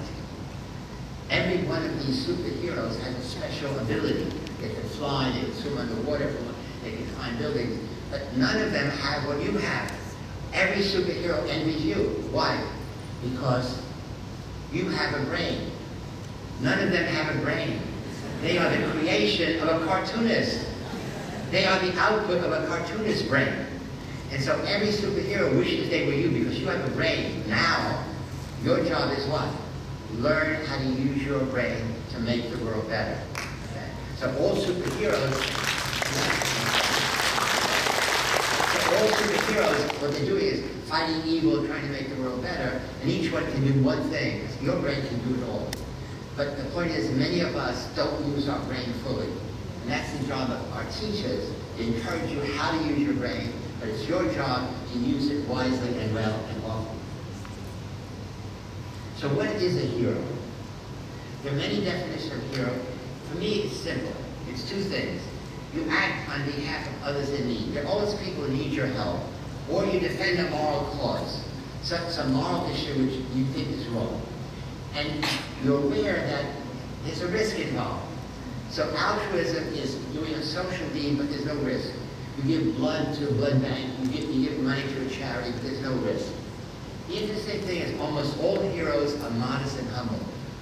Every one of these superheroes has a special ability. They can fly, they can swim underwater, they can climb buildings, but none of them have what you have. Every superhero envies you. Why? Because you have a brain. None of them have a brain. They are the creation of a cartoonist. They are the output of a cartoonist's brain. And so every superhero wishes they were you because you have a brain. Now, your job is what? Learn how to use your brain to make the world better. Okay? So all superheroes, what they're doing is fighting evil, trying to make the world better, and each one can do one thing. Your brain can do it all. But the point is, many of us don't use our brain fully. And that's the job of our teachers, to encourage you how to use your brain, but it's your job to use it wisely and well and often. So what is a hero? There are many definitions of hero. For me, it's simple. It's 2 things. You act on behalf of others in need. There are always people who need your help. Or you defend a moral cause, some moral issue which you think is wrong. And you're aware that there's a risk involved. So altruism is doing a social deed, but there's no risk. You give blood to a blood bank, you give money to a charity, but there's no risk. The interesting thing is almost all heroes are modest and humble.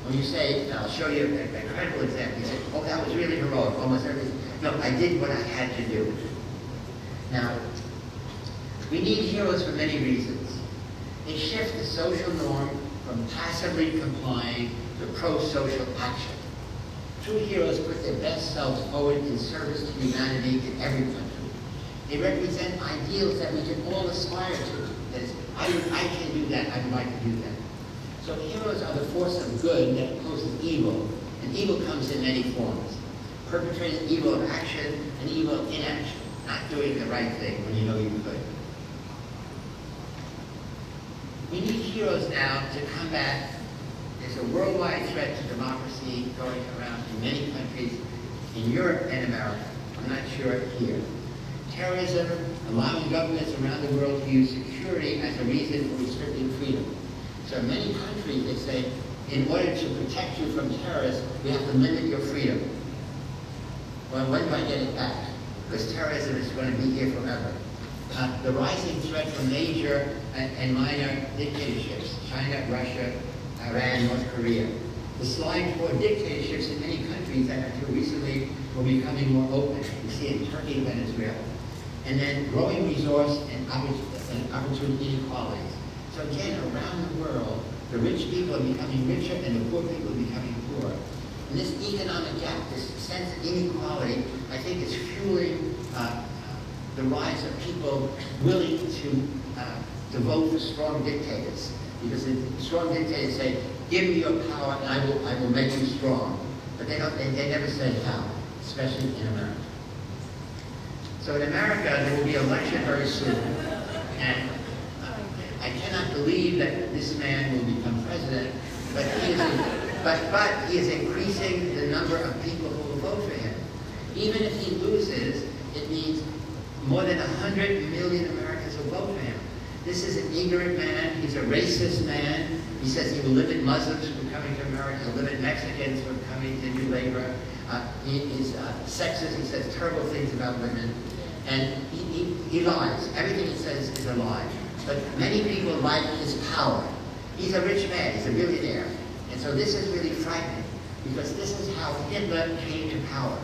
When you say, I'll show you a credible example, you say, oh, that was really heroic, almost everything. No, I did what I had to do. Now, we need heroes for many reasons. They shift the social norm from passively complying to pro-social action. True heroes put their best selves forward in service to humanity in every country. They represent ideals that we can all aspire to. That is, I can do that, I would like to do that. So heroes are the force of good that opposes evil, and evil comes in many forms. Perpetrating evil of action and evil of inaction, not doing the right thing when you know you could. We need heroes now to combat. There's a worldwide threat to democracy going around in many countries, in Europe and America. I'm not sure here. Terrorism, allowing governments around the world to use security as a reason for restricting freedom. So in many countries, they say, in order to protect you from terrorists, we have to limit your freedom. Well, when do I get it back? Because terrorism is going to be here forever. The rising threat from major and minor dictatorships, China, Russia, Iran, North Korea. The slide toward dictatorships in many countries that until recently were becoming more open. You see in Turkey and Venezuela. And then growing resource and opportunity inequalities. So again, around the world, the rich people are becoming richer and the poor people are becoming poorer. And this economic gap, this sense of inequality, I think is fueling the rise of people willing to vote for strong dictators. Because the strong dictators say, give me your power and I will make you strong. But they never say how, especially in America. So in America, there will be an election very soon. And I cannot believe that this man will become president, but he is increasing the number of people who will vote for him. Even if he loses, it means more than 100 million Americans will vote for him. This is an ignorant man. He's a racist man. He says he will limit Muslims from coming to America. He'll limit Mexicans from coming to do labor. He is sexist. He says terrible things about women. And he lies. Everything he says is a lie. But many people like his power. He's a rich man. He's a billionaire. And so this is really frightening because this is how Hitler came to power.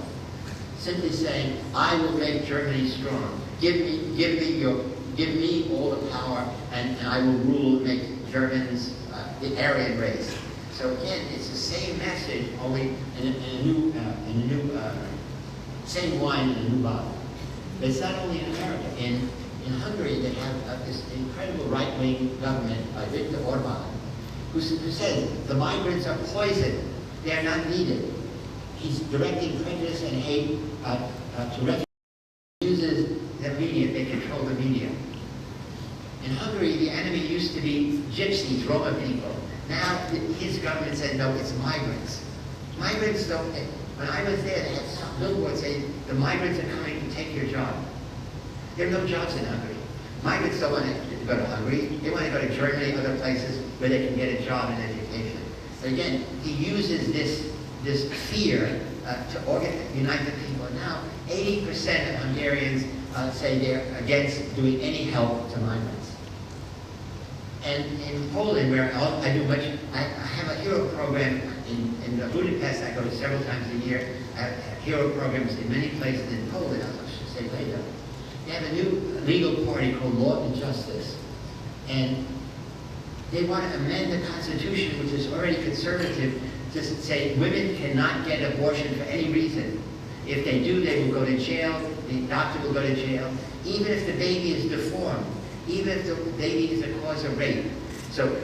Simply saying, I will make Germany strong. Give me all the power and I will rule and make Germans the Aryan race. So again, it's the same message, only in a new same wine in a new bottle. But it's not only in America. In Hungary, they have this incredible right-wing government by Viktor Orban, who says the migrants are poison. They are not needed. He's directing prejudice and hate to refugees. Uses the media. They control the media. In Hungary, the enemy used to be gypsies, Roma people. Now his government said, no, it's migrants. Migrants don't. When I was there, they had some billboards saying, the migrants are coming to take your job. There are no jobs in Hungary. Migrants don't want to go to Hungary. They want to go to Germany, other places where they can get a job and education. But again, he uses this fear to unite the people. Now, 80% of Hungarians say they're against doing any help to migrants. And in Poland, where I have a hero program in Budapest. I go to several times a year. I have hero programs in many places in Poland. I should say later. They have a new legal party called Law and Justice, and they want to amend the Constitution, which is already conservative, to say women cannot get abortion for any reason. If they do, they will go to jail. The doctor will go to jail, even if the baby is deformed. Even if the baby is a cause of rape. So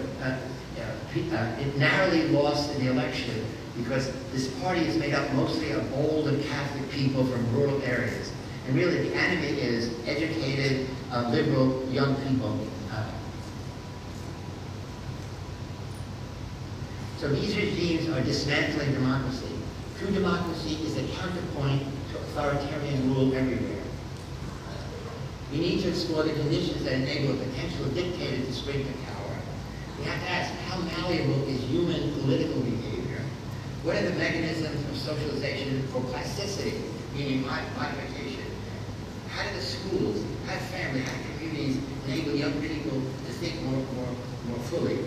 it narrowly lost in the election because this party is made up mostly of old and Catholic people from rural areas. And really the enemy is educated, liberal, young people. So these regimes are dismantling democracy. True democracy is a counterpoint to authoritarian rule everywhere. We need to explore the conditions that enable a potential dictator to spring to power. We have to ask, how malleable is human political behavior? What are the mechanisms of socialization for plasticity, meaning modification? How do the schools, how do families, how do communities enable young people to think more fully?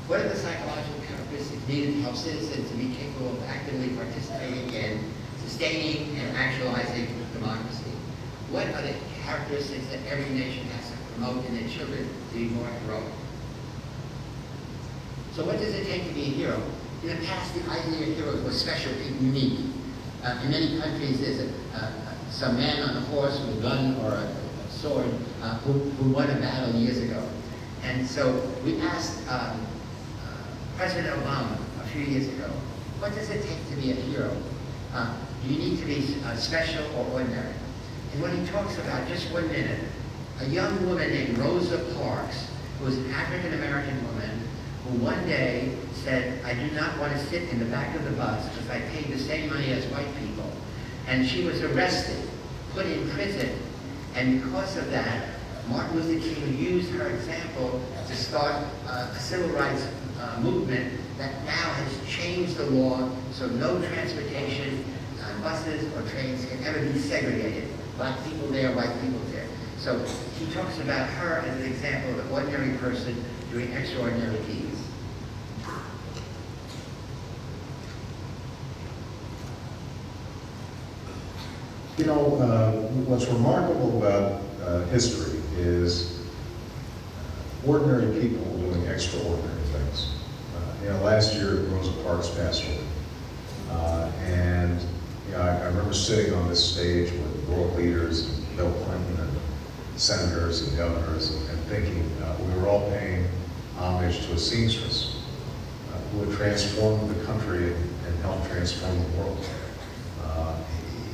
What are the psychological characteristics needed to help citizens to be capable of actively participating in sustaining and actualizing democracy? What are the characteristics that every nation has to promote in their children to be more heroic? So what does it take to be a hero? In the past, the idea of heroes was special and unique. In many countries, there's some man on a horse with a gun or a sword who won a battle years ago. And so we asked President Obama a few years ago, what does it take to be a hero? Do you need to be special or ordinary? And when he talks about, just 1 minute, a young woman named Rosa Parks, who was an African-American woman, who one day said, I do not want to sit in the back of the bus because I paid the same money as white people. And she was arrested, put in prison, and because of that, Martin Luther King used her example to start a civil rights movement that now has changed the law so no transportation on buses or trains can ever be segregated. Black people there, white people there. So he talks about her as an example of an ordinary person doing extraordinary deeds. You know, what's remarkable about history is ordinary people doing extraordinary things. You know, last year Rosa Parks passed away. And you know, I remember sitting on this stage with world leaders, and Bill Clinton, and senators and governors, and thinking we were all paying homage to a seamstress who had transformed the country and helped transform the world.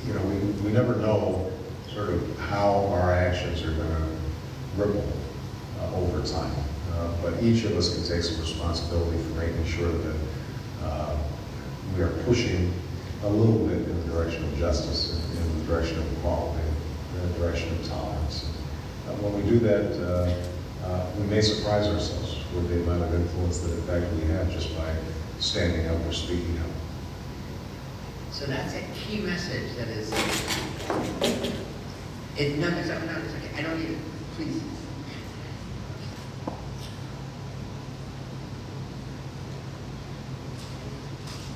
You know, we never know sort of how our actions are going to ripple over time. But each of us can take some responsibility for making sure that we are pushing a little bit in the direction of justice, in the direction of equality, in the direction of tolerance. When we do that, we may surprise ourselves with the amount of influence that in fact we have just by standing up or speaking up. So that's a key message that is, no, it's okay, I don't need it, please.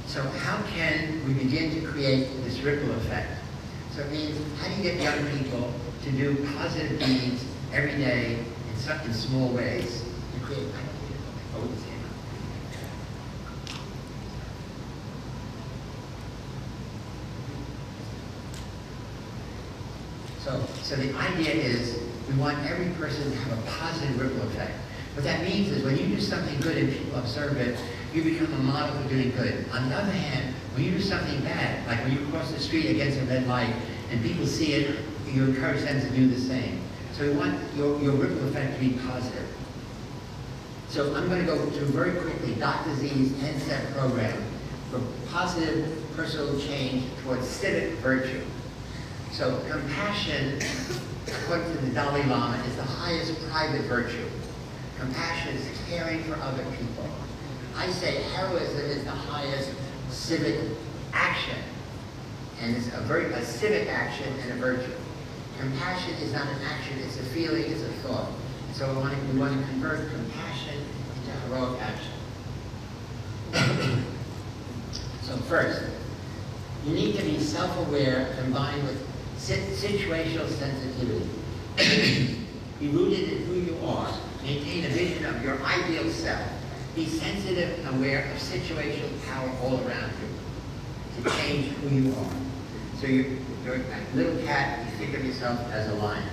So how can we begin to create this ripple effect? So it means, how do you get young people to do positive deeds every day in small ways to create, I don't need it, okay, this came out. So the idea is we want every person to have a positive ripple effect. What that means is when you do something good and people observe it, you become a model for doing good. On the other hand, when you do something bad, like when you cross the street against a red light and people see it, you encourage them to do the same. So we want your ripple effect to be positive. So I'm going to go through very quickly Dr. Z's 10-step program for positive personal change towards civic virtue. So compassion, according to the Dalai Lama, is the highest private virtue. Compassion is caring for other people. I say heroism is the highest civic action. And it's a civic action and a virtue. Compassion is not an action, it's a feeling, it's a thought. So we want to convert compassion into heroic action. So first, you need to be self-aware combined with situational sensitivity. Be rooted in who you are. Maintain a vision of your ideal self. Be sensitive and aware of situational power all around you to change who you are. So you're a little cat, you think of yourself as a lion.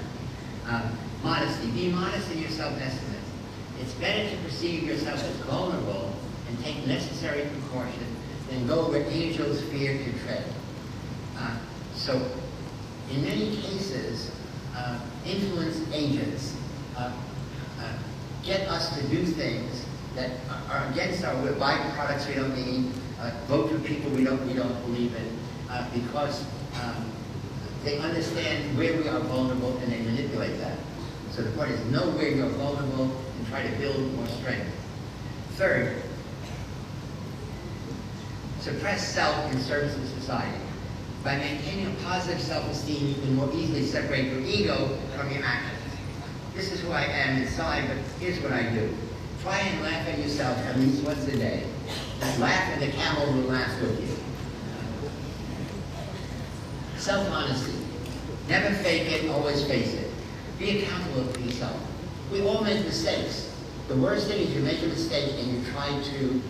Modesty. Be modest in your self-estimate. It's better to perceive yourself as vulnerable and take necessary precautions than go where angels fear to tread. So in many cases, influence agents get us to do things that are against our will, buy products we don't need, vote for people we don't believe in, because they understand where we are vulnerable and they manipulate that. So the point is, know where you're vulnerable and try to build more strength. Third, suppress self in service of society. By maintaining a positive self-esteem, you can more easily separate your ego from your actions. This is who I am inside, but here's what I do. Try and laugh at yourself at least once a day. Laugh and the camel will laugh with you. Self-honesty. Never fake it, always face it. Be accountable for yourself. We all make mistakes. The worst thing is you make a mistake and you try to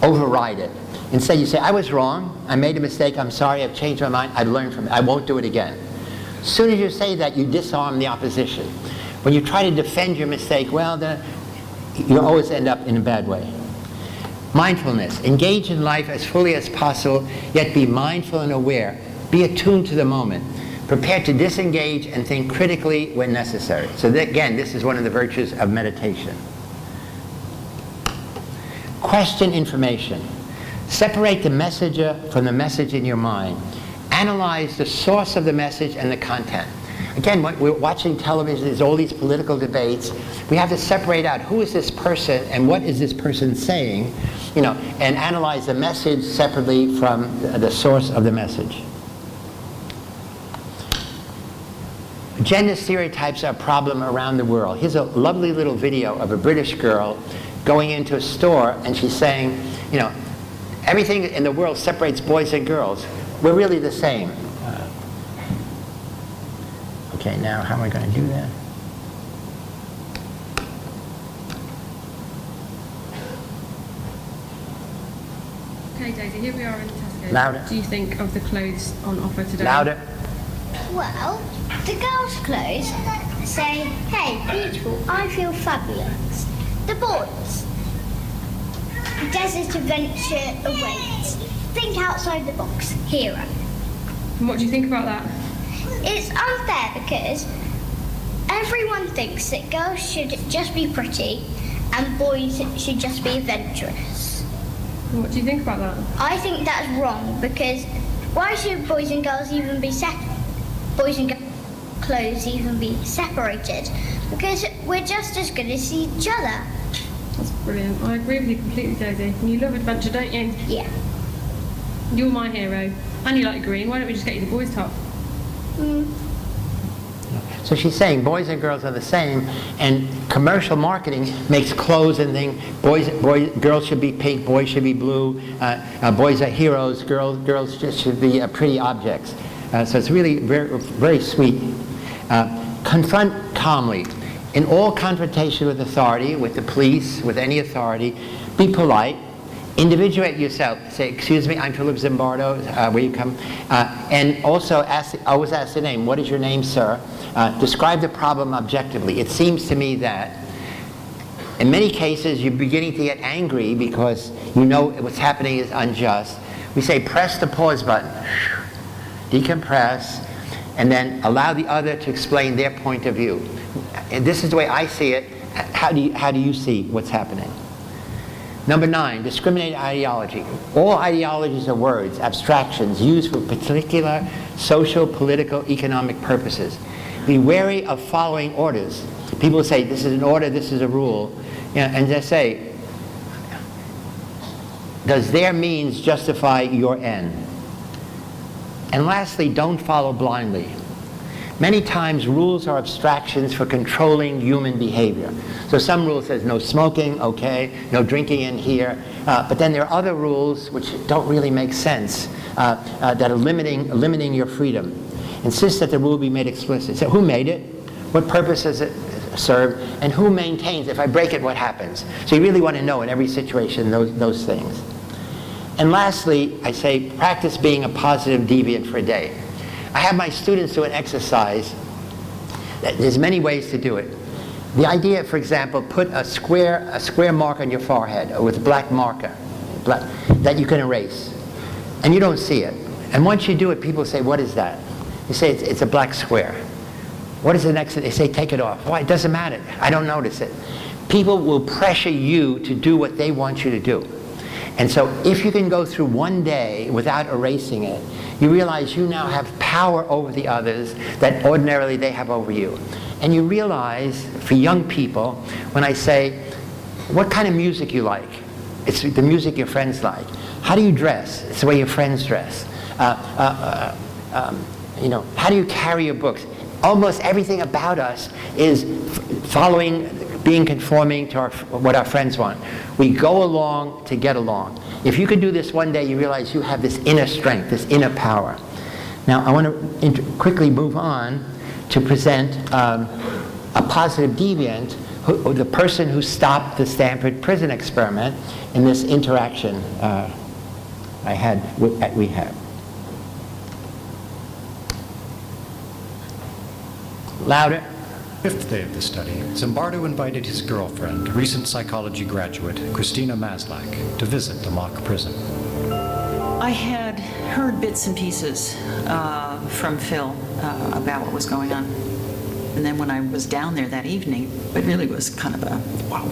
override it. Instead you say, I was wrong, I made a mistake, I'm sorry, I've changed my mind, I've learned from it, I won't do it again. As soon as you say that, you disarm the opposition. When you try to defend your mistake, well, you always end up in a bad way. Mindfulness. Engage in life as fully as possible, yet be mindful and aware. Be attuned to the moment. Prepare to disengage and think critically when necessary. So again, this is one of the virtues of meditation. Question information. Separate the messenger from the message in your mind. Analyze the source of the message and the content. Again, when we're watching television, there's all these political debates. We have to separate out who is this person and what is this person saying, and analyze the message separately from the source of the message. Gender stereotypes are a problem around the world. Here's a lovely little video of a British girl going into a store, and she's saying, everything in the world separates boys and girls. We're really the same. Okay, now how am I going to do that? Okay, Daisy, here we are in Tesco. Louder. What do you think of the clothes on offer today? Louder. Well, the girls' clothes say, hey, beautiful, I feel fabulous. The boys, desert adventure awaits. Think outside the box, hero. And what do you think about that? It's unfair because everyone thinks that girls should just be pretty and boys should just be adventurous. And what do you think about that? I think that's wrong because why should boys and girls even be boys and girls' clothes even be separated? Because we're just as good as each other. That's brilliant. I agree with you completely, Daisy. And you love adventure, don't you? Yeah. You're my hero. And you like green. Why don't we just get you the boys' top? So she's saying boys and girls are the same, and commercial marketing makes clothes and things. Girls should be pink, boys should be blue. Boys are heroes. Girls just should be pretty objects. So it's really very, very sweet. Confront calmly. In all confrontation with authority, with the police, with any authority, be polite. Individuate yourself. Say, excuse me, I'm Philip Zimbardo, where you come? And also always ask the name. What is your name, sir? Describe the problem objectively. It seems to me that in many cases you're beginning to get angry because you know what's happening is unjust. We say press the pause button, decompress, and then allow the other to explain their point of view. And this is the way I see it. How do you see what's happening? Number 9, discriminate ideology. All ideologies are words, abstractions, used for particular social, political, economic purposes. Be wary of following orders. People say, this is an order, this is a rule. And they say, does their means justify your end? And lastly, don't follow blindly. Many times rules are abstractions for controlling human behavior. So some rule says no smoking, okay, no drinking in here, but then there are other rules which don't really make sense that are limiting your freedom. Insist that the rule be made explicit. So who made it? What purpose does it serve? And who maintains? If I break it, what happens? So you really want to know in every situation those things. And lastly, I say practice being a positive deviant for a day. I have my students do an exercise. There's many ways to do it. The idea, for example, put a square mark on your forehead with a black marker that you can erase. And you don't see it. And once you do it, people say, what is that? You say, it's a black square. What is the next thing? They say, take it off. Why? It doesn't matter. I don't notice it. People will pressure you to do what they want you to do. And so if you can go through one day without erasing it, you realize you now have power over the others that ordinarily they have over you. And you realize, for young people, when I say, what kind of music you like? It's the music your friends like. How do you dress? It's the way your friends dress. How do you carry your books? almost everything about us is being conforming to what our friends want. We go along to get along. If you can do this one day, you realize you have this inner strength, this inner power. Now, I want to quickly move on to present a positive deviant, the person who stopped the Stanford prison experiment in this interaction I had at rehab. Louder. Fifth day of the study, Zimbardo invited his girlfriend, recent psychology graduate, Christina Maslach, to visit the mock prison. I had heard bits and pieces from Phil about what was going on. And then when I was down there that evening, it really was kind of a wow.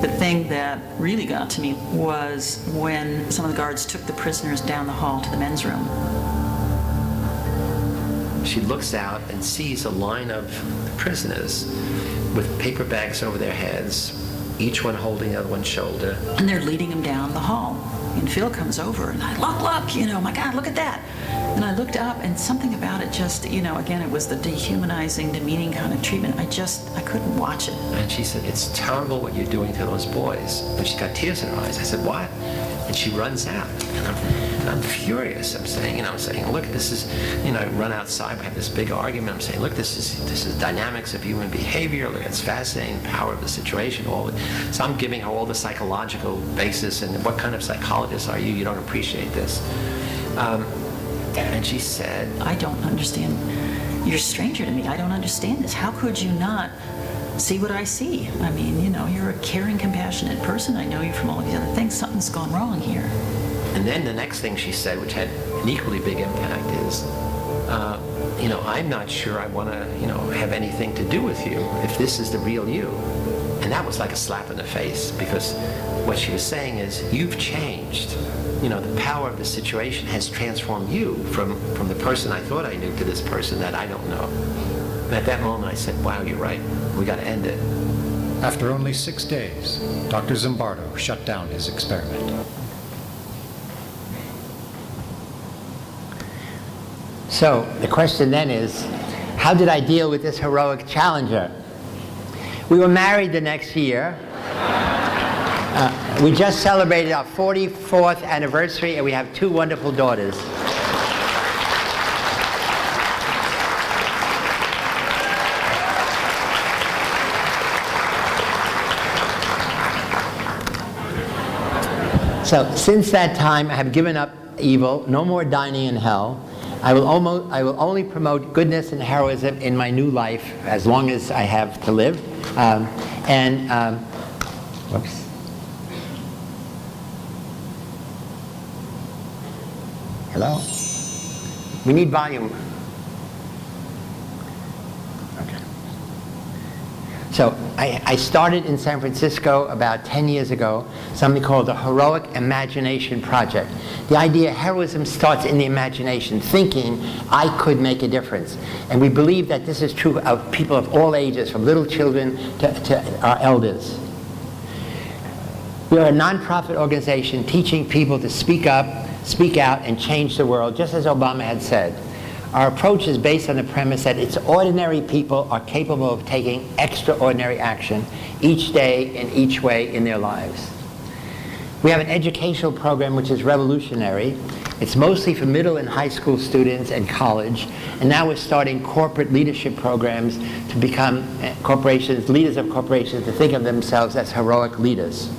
The thing that really got to me was when some of the guards took the prisoners down the hall to the men's room. She looks out and sees a line of prisoners with paper bags over their heads, each one holding the other one's shoulder. And they're leading them down the hall. And Phil comes over and I look, my God, look at that. And I looked up and something about it just, again, it was the dehumanizing, demeaning kind of treatment. I couldn't watch it. And she said, it's terrible what you're doing to those boys. And she's got tears in her eyes. I said, what? And she runs out. And I'm furious. I'm saying, look, this is, I run outside, we have this big argument. I'm saying, look, this is dynamics of human behavior. Look, it's fascinating, power of the situation. So I'm giving her all the psychological basis and what kind of psychologist are you? You don't appreciate this. And she said, I don't understand. You're a stranger to me. I don't understand this. How could you not see what I see? I mean, you're a caring, compassionate person. I know you from all of these other things. Something's gone wrong here. And then the next thing she said, which had an equally big impact, is, I'm not sure I want to, have anything to do with you if this is the real you. And that was like a slap in the face, because what she was saying is, you've changed. The power of the situation has transformed you from the person I thought I knew to this person that I don't know. And at that moment I said, wow, you're right. We got to end it. After only 6 days, Dr. Zimbardo shut down his experiment. So the question then is, how did I deal with this heroic challenger? We were married the next year. We just celebrated our 44th anniversary, and we have 2 wonderful daughters. So since that time, I have given up evil, no more dining in hell. I will only promote goodness and heroism in my new life as long as I have to live. Whoops. Hello? We need volume. Okay. So I started in San Francisco about 10 years ago, something called the Heroic Imagination Project. The idea heroism starts in the imagination, thinking I could make a difference. And we believe that this is true of people of all ages, from little children to our elders. We are a nonprofit organization teaching people to speak up, speak out, and change the world, just as Obama had said. Our approach is based on the premise that it's ordinary people are capable of taking extraordinary action each day in each way in their lives. We have an educational program which is revolutionary. It's mostly for middle and high school students and college, and now we're starting corporate leadership programs to become leaders of corporations, to think of themselves as heroic leaders.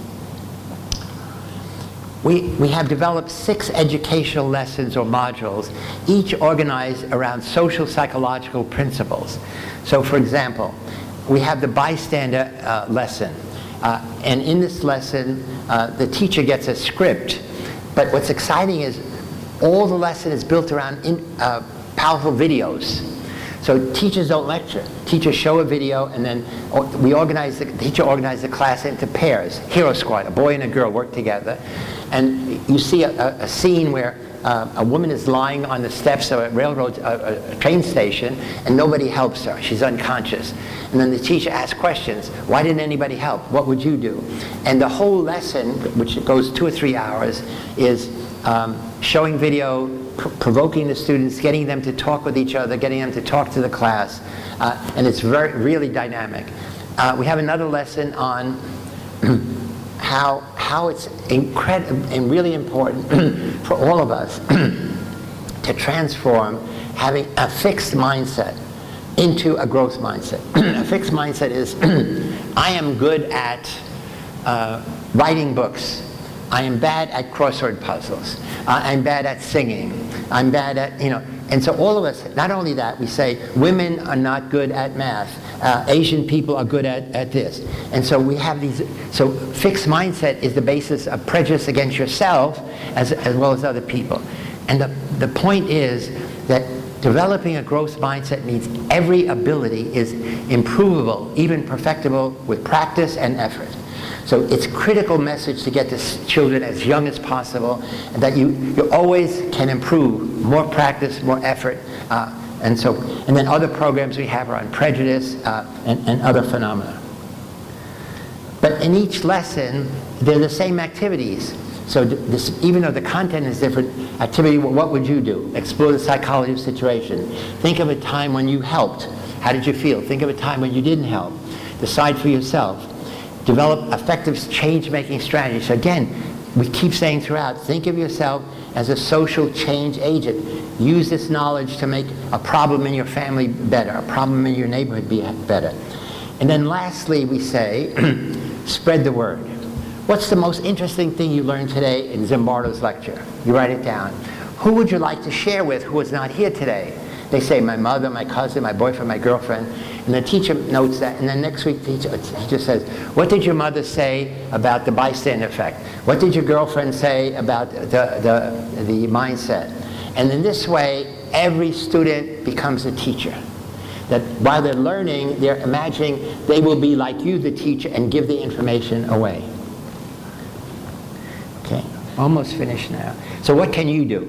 We have developed 6 educational lessons or modules, each organized around social psychological principles. So for example, we have the bystander lesson. And in this lesson, the teacher gets a script. But what's exciting is all the lesson is built around powerful videos. So teachers don't lecture. Teachers show a video, and then the teacher organizes the class into pairs. Hero squad, a boy and a girl work together. And you see a scene where a woman is lying on the steps of a train station, and nobody helps her. She's unconscious. And then the teacher asks questions. Why didn't anybody help? What would you do? And the whole lesson, which goes 2 or 3 hours, is showing video, provoking the students, getting them to talk with each other, getting them to talk to the class, and it's really dynamic. We have another lesson on how it's incredible and really important for all of us to transform having a fixed mindset into a growth mindset. A fixed mindset is, I am good at writing books. I am bad at crossword puzzles. I'm bad at singing. I'm bad at, and so all of us, not only that, we say women are not good at math. Asian people are good at this. And so we have these, so fixed mindset is the basis of prejudice against yourself as well as other people. And the point is that developing a growth mindset means every ability is improvable, even perfectible with practice and effort. So it's a critical message to get to children as young as possible, and that you always can improve, more practice, more effort, and then other programs we have are on prejudice and other phenomena. But in each lesson, they're the same activities. So even though the content is different, activity, what would you do? Explore the psychology of the situation. Think of a time when you helped. How did you feel? Think of a time when you didn't help. Decide for yourself. Develop effective change-making strategies. So again, we keep saying throughout, think of yourself as a social change agent. Use this knowledge to make a problem in your family better, a problem in your neighborhood be better. And then lastly, we say, spread the word. What's the most interesting thing you learned today in Zimbardo's lecture? You write it down. Who would you like to share with who is not here today? They say, my mother, my cousin, my boyfriend, my girlfriend. And the teacher notes that, and then next week the teacher says, what did your mother say about the bystander effect? What did your girlfriend say about the mindset? And in this way, every student becomes a teacher. That while they're learning, they're imagining they will be like you, the teacher, and give the information away. Okay, almost finished now. So what can you do?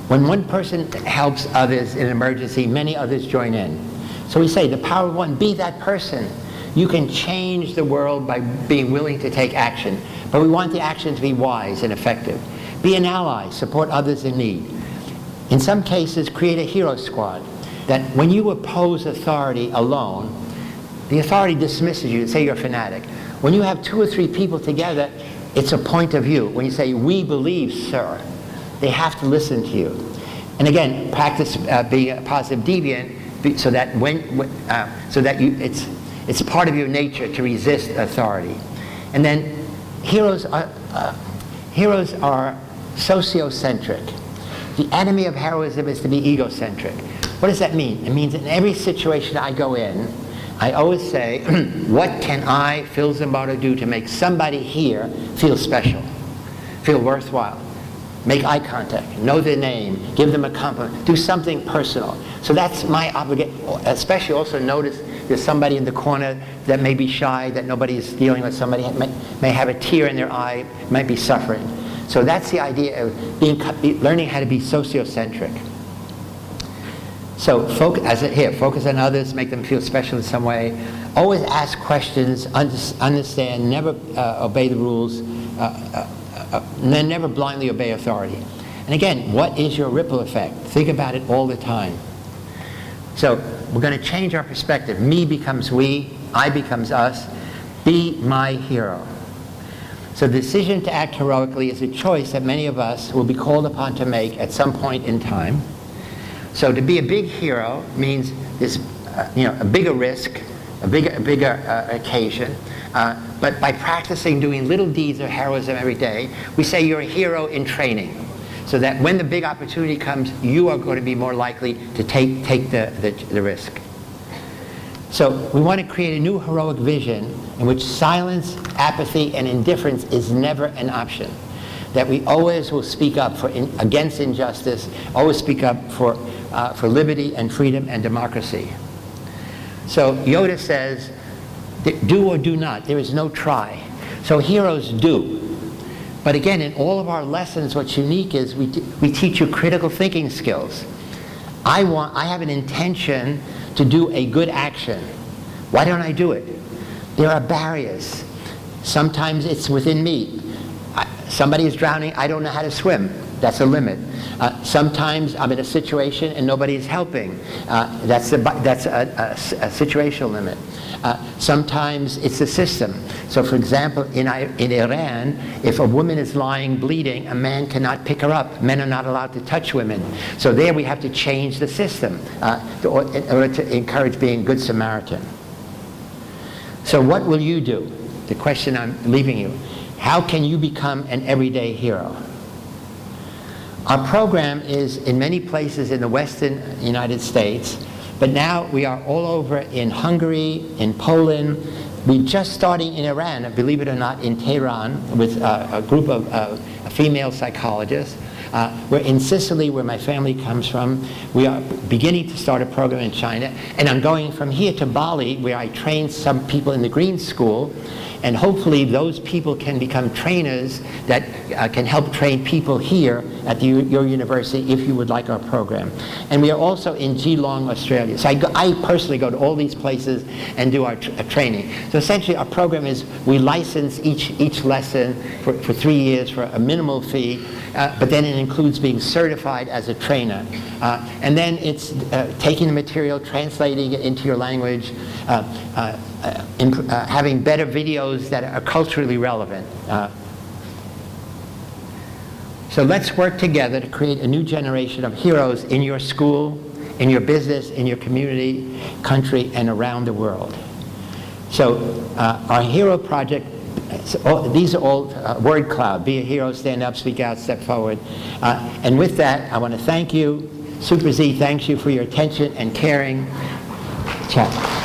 When one person helps others in an emergency, many others join in. So we say, the power of one, be that person. You can change the world by being willing to take action. But we want the action to be wise and effective. Be an ally, support others in need. In some cases, create a hero squad. That when you oppose authority alone, the authority dismisses you, say you're a fanatic. When you have 2 or 3 people together, it's a point of view. When you say, we believe, sir, they have to listen to you. And again, practice being a positive deviant, so that it's part of your nature to resist authority. And then heroes are sociocentric. The enemy of heroism is to be egocentric. What does that mean? It means in every situation I go in, I always say, what can I, Phil Zimbardo, do to make somebody here feel special, feel worthwhile? Make eye contact, know their name, give them a compliment, do something personal. So that's my obligation. Especially also notice there's somebody in the corner that may be shy, that nobody is dealing with, somebody may have a tear in their eye, might be suffering. So that's the idea of learning how to be sociocentric. So focus on others, make them feel special in some way. Always ask questions, understand, never obey the rules, and then never blindly obey authority. And again, what is your ripple effect? Think about it all the time. So we're going to change our perspective. Me becomes we, I becomes us. Be my hero. So the decision to act heroically is a choice that many of us will be called upon to make at some point in time. So to be a big hero means this, a bigger risk, a bigger occasion. But by practicing doing little deeds of heroism every day, we say you're a hero in training. So that when the big opportunity comes, you are going to be more likely to take the risk. So we want to create a new heroic vision in which silence, apathy, and indifference is never an option. That we always will speak up against injustice, always speak up for liberty and freedom and democracy. So Yoda says, do or do not. There is no try. So heroes do. But again, in all of our lessons, what's unique is we teach you critical thinking skills. I have an intention to do a good action. Why don't I do it? There are barriers. Sometimes it's within me. Somebody is drowning, I don't know how to swim. That's a limit. Sometimes I'm in a situation and nobody's helping. That's a situational limit. Sometimes it's the system. So for example, in Iran, if a woman is lying bleeding, a man cannot pick her up. Men are not allowed to touch women. So there we have to change the system in order to encourage being good Samaritan. So what will you do? The question I'm leaving you. How can you become an everyday hero? Our program is in many places in the Western United States, but now we are all over in Hungary, in Poland. We're just starting in Iran, believe it or not, in Tehran, with a group of female psychologists. We're in Sicily, where my family comes from. We are beginning to start a program in China. And I'm going from here to Bali, where I train some people in the Green School. And hopefully those people can become trainers that can help train people here at your university if you would like our program. And we are also in Geelong, Australia. So I personally go to all these places and do our training. So essentially our program is we license each lesson for 3 years for a minimal fee, but then it includes being certified as a trainer. And then it's taking the material, translating it into your language, having better videos that are culturally relevant. So let's work together to create a new generation of heroes in your school, in your business, in your community, country, and around the world. So our hero project, these are all word cloud. Be a hero, stand up, speak out, step forward. And with that, I want to thank you. Super Z thanks you for your attention and caring. Ciao.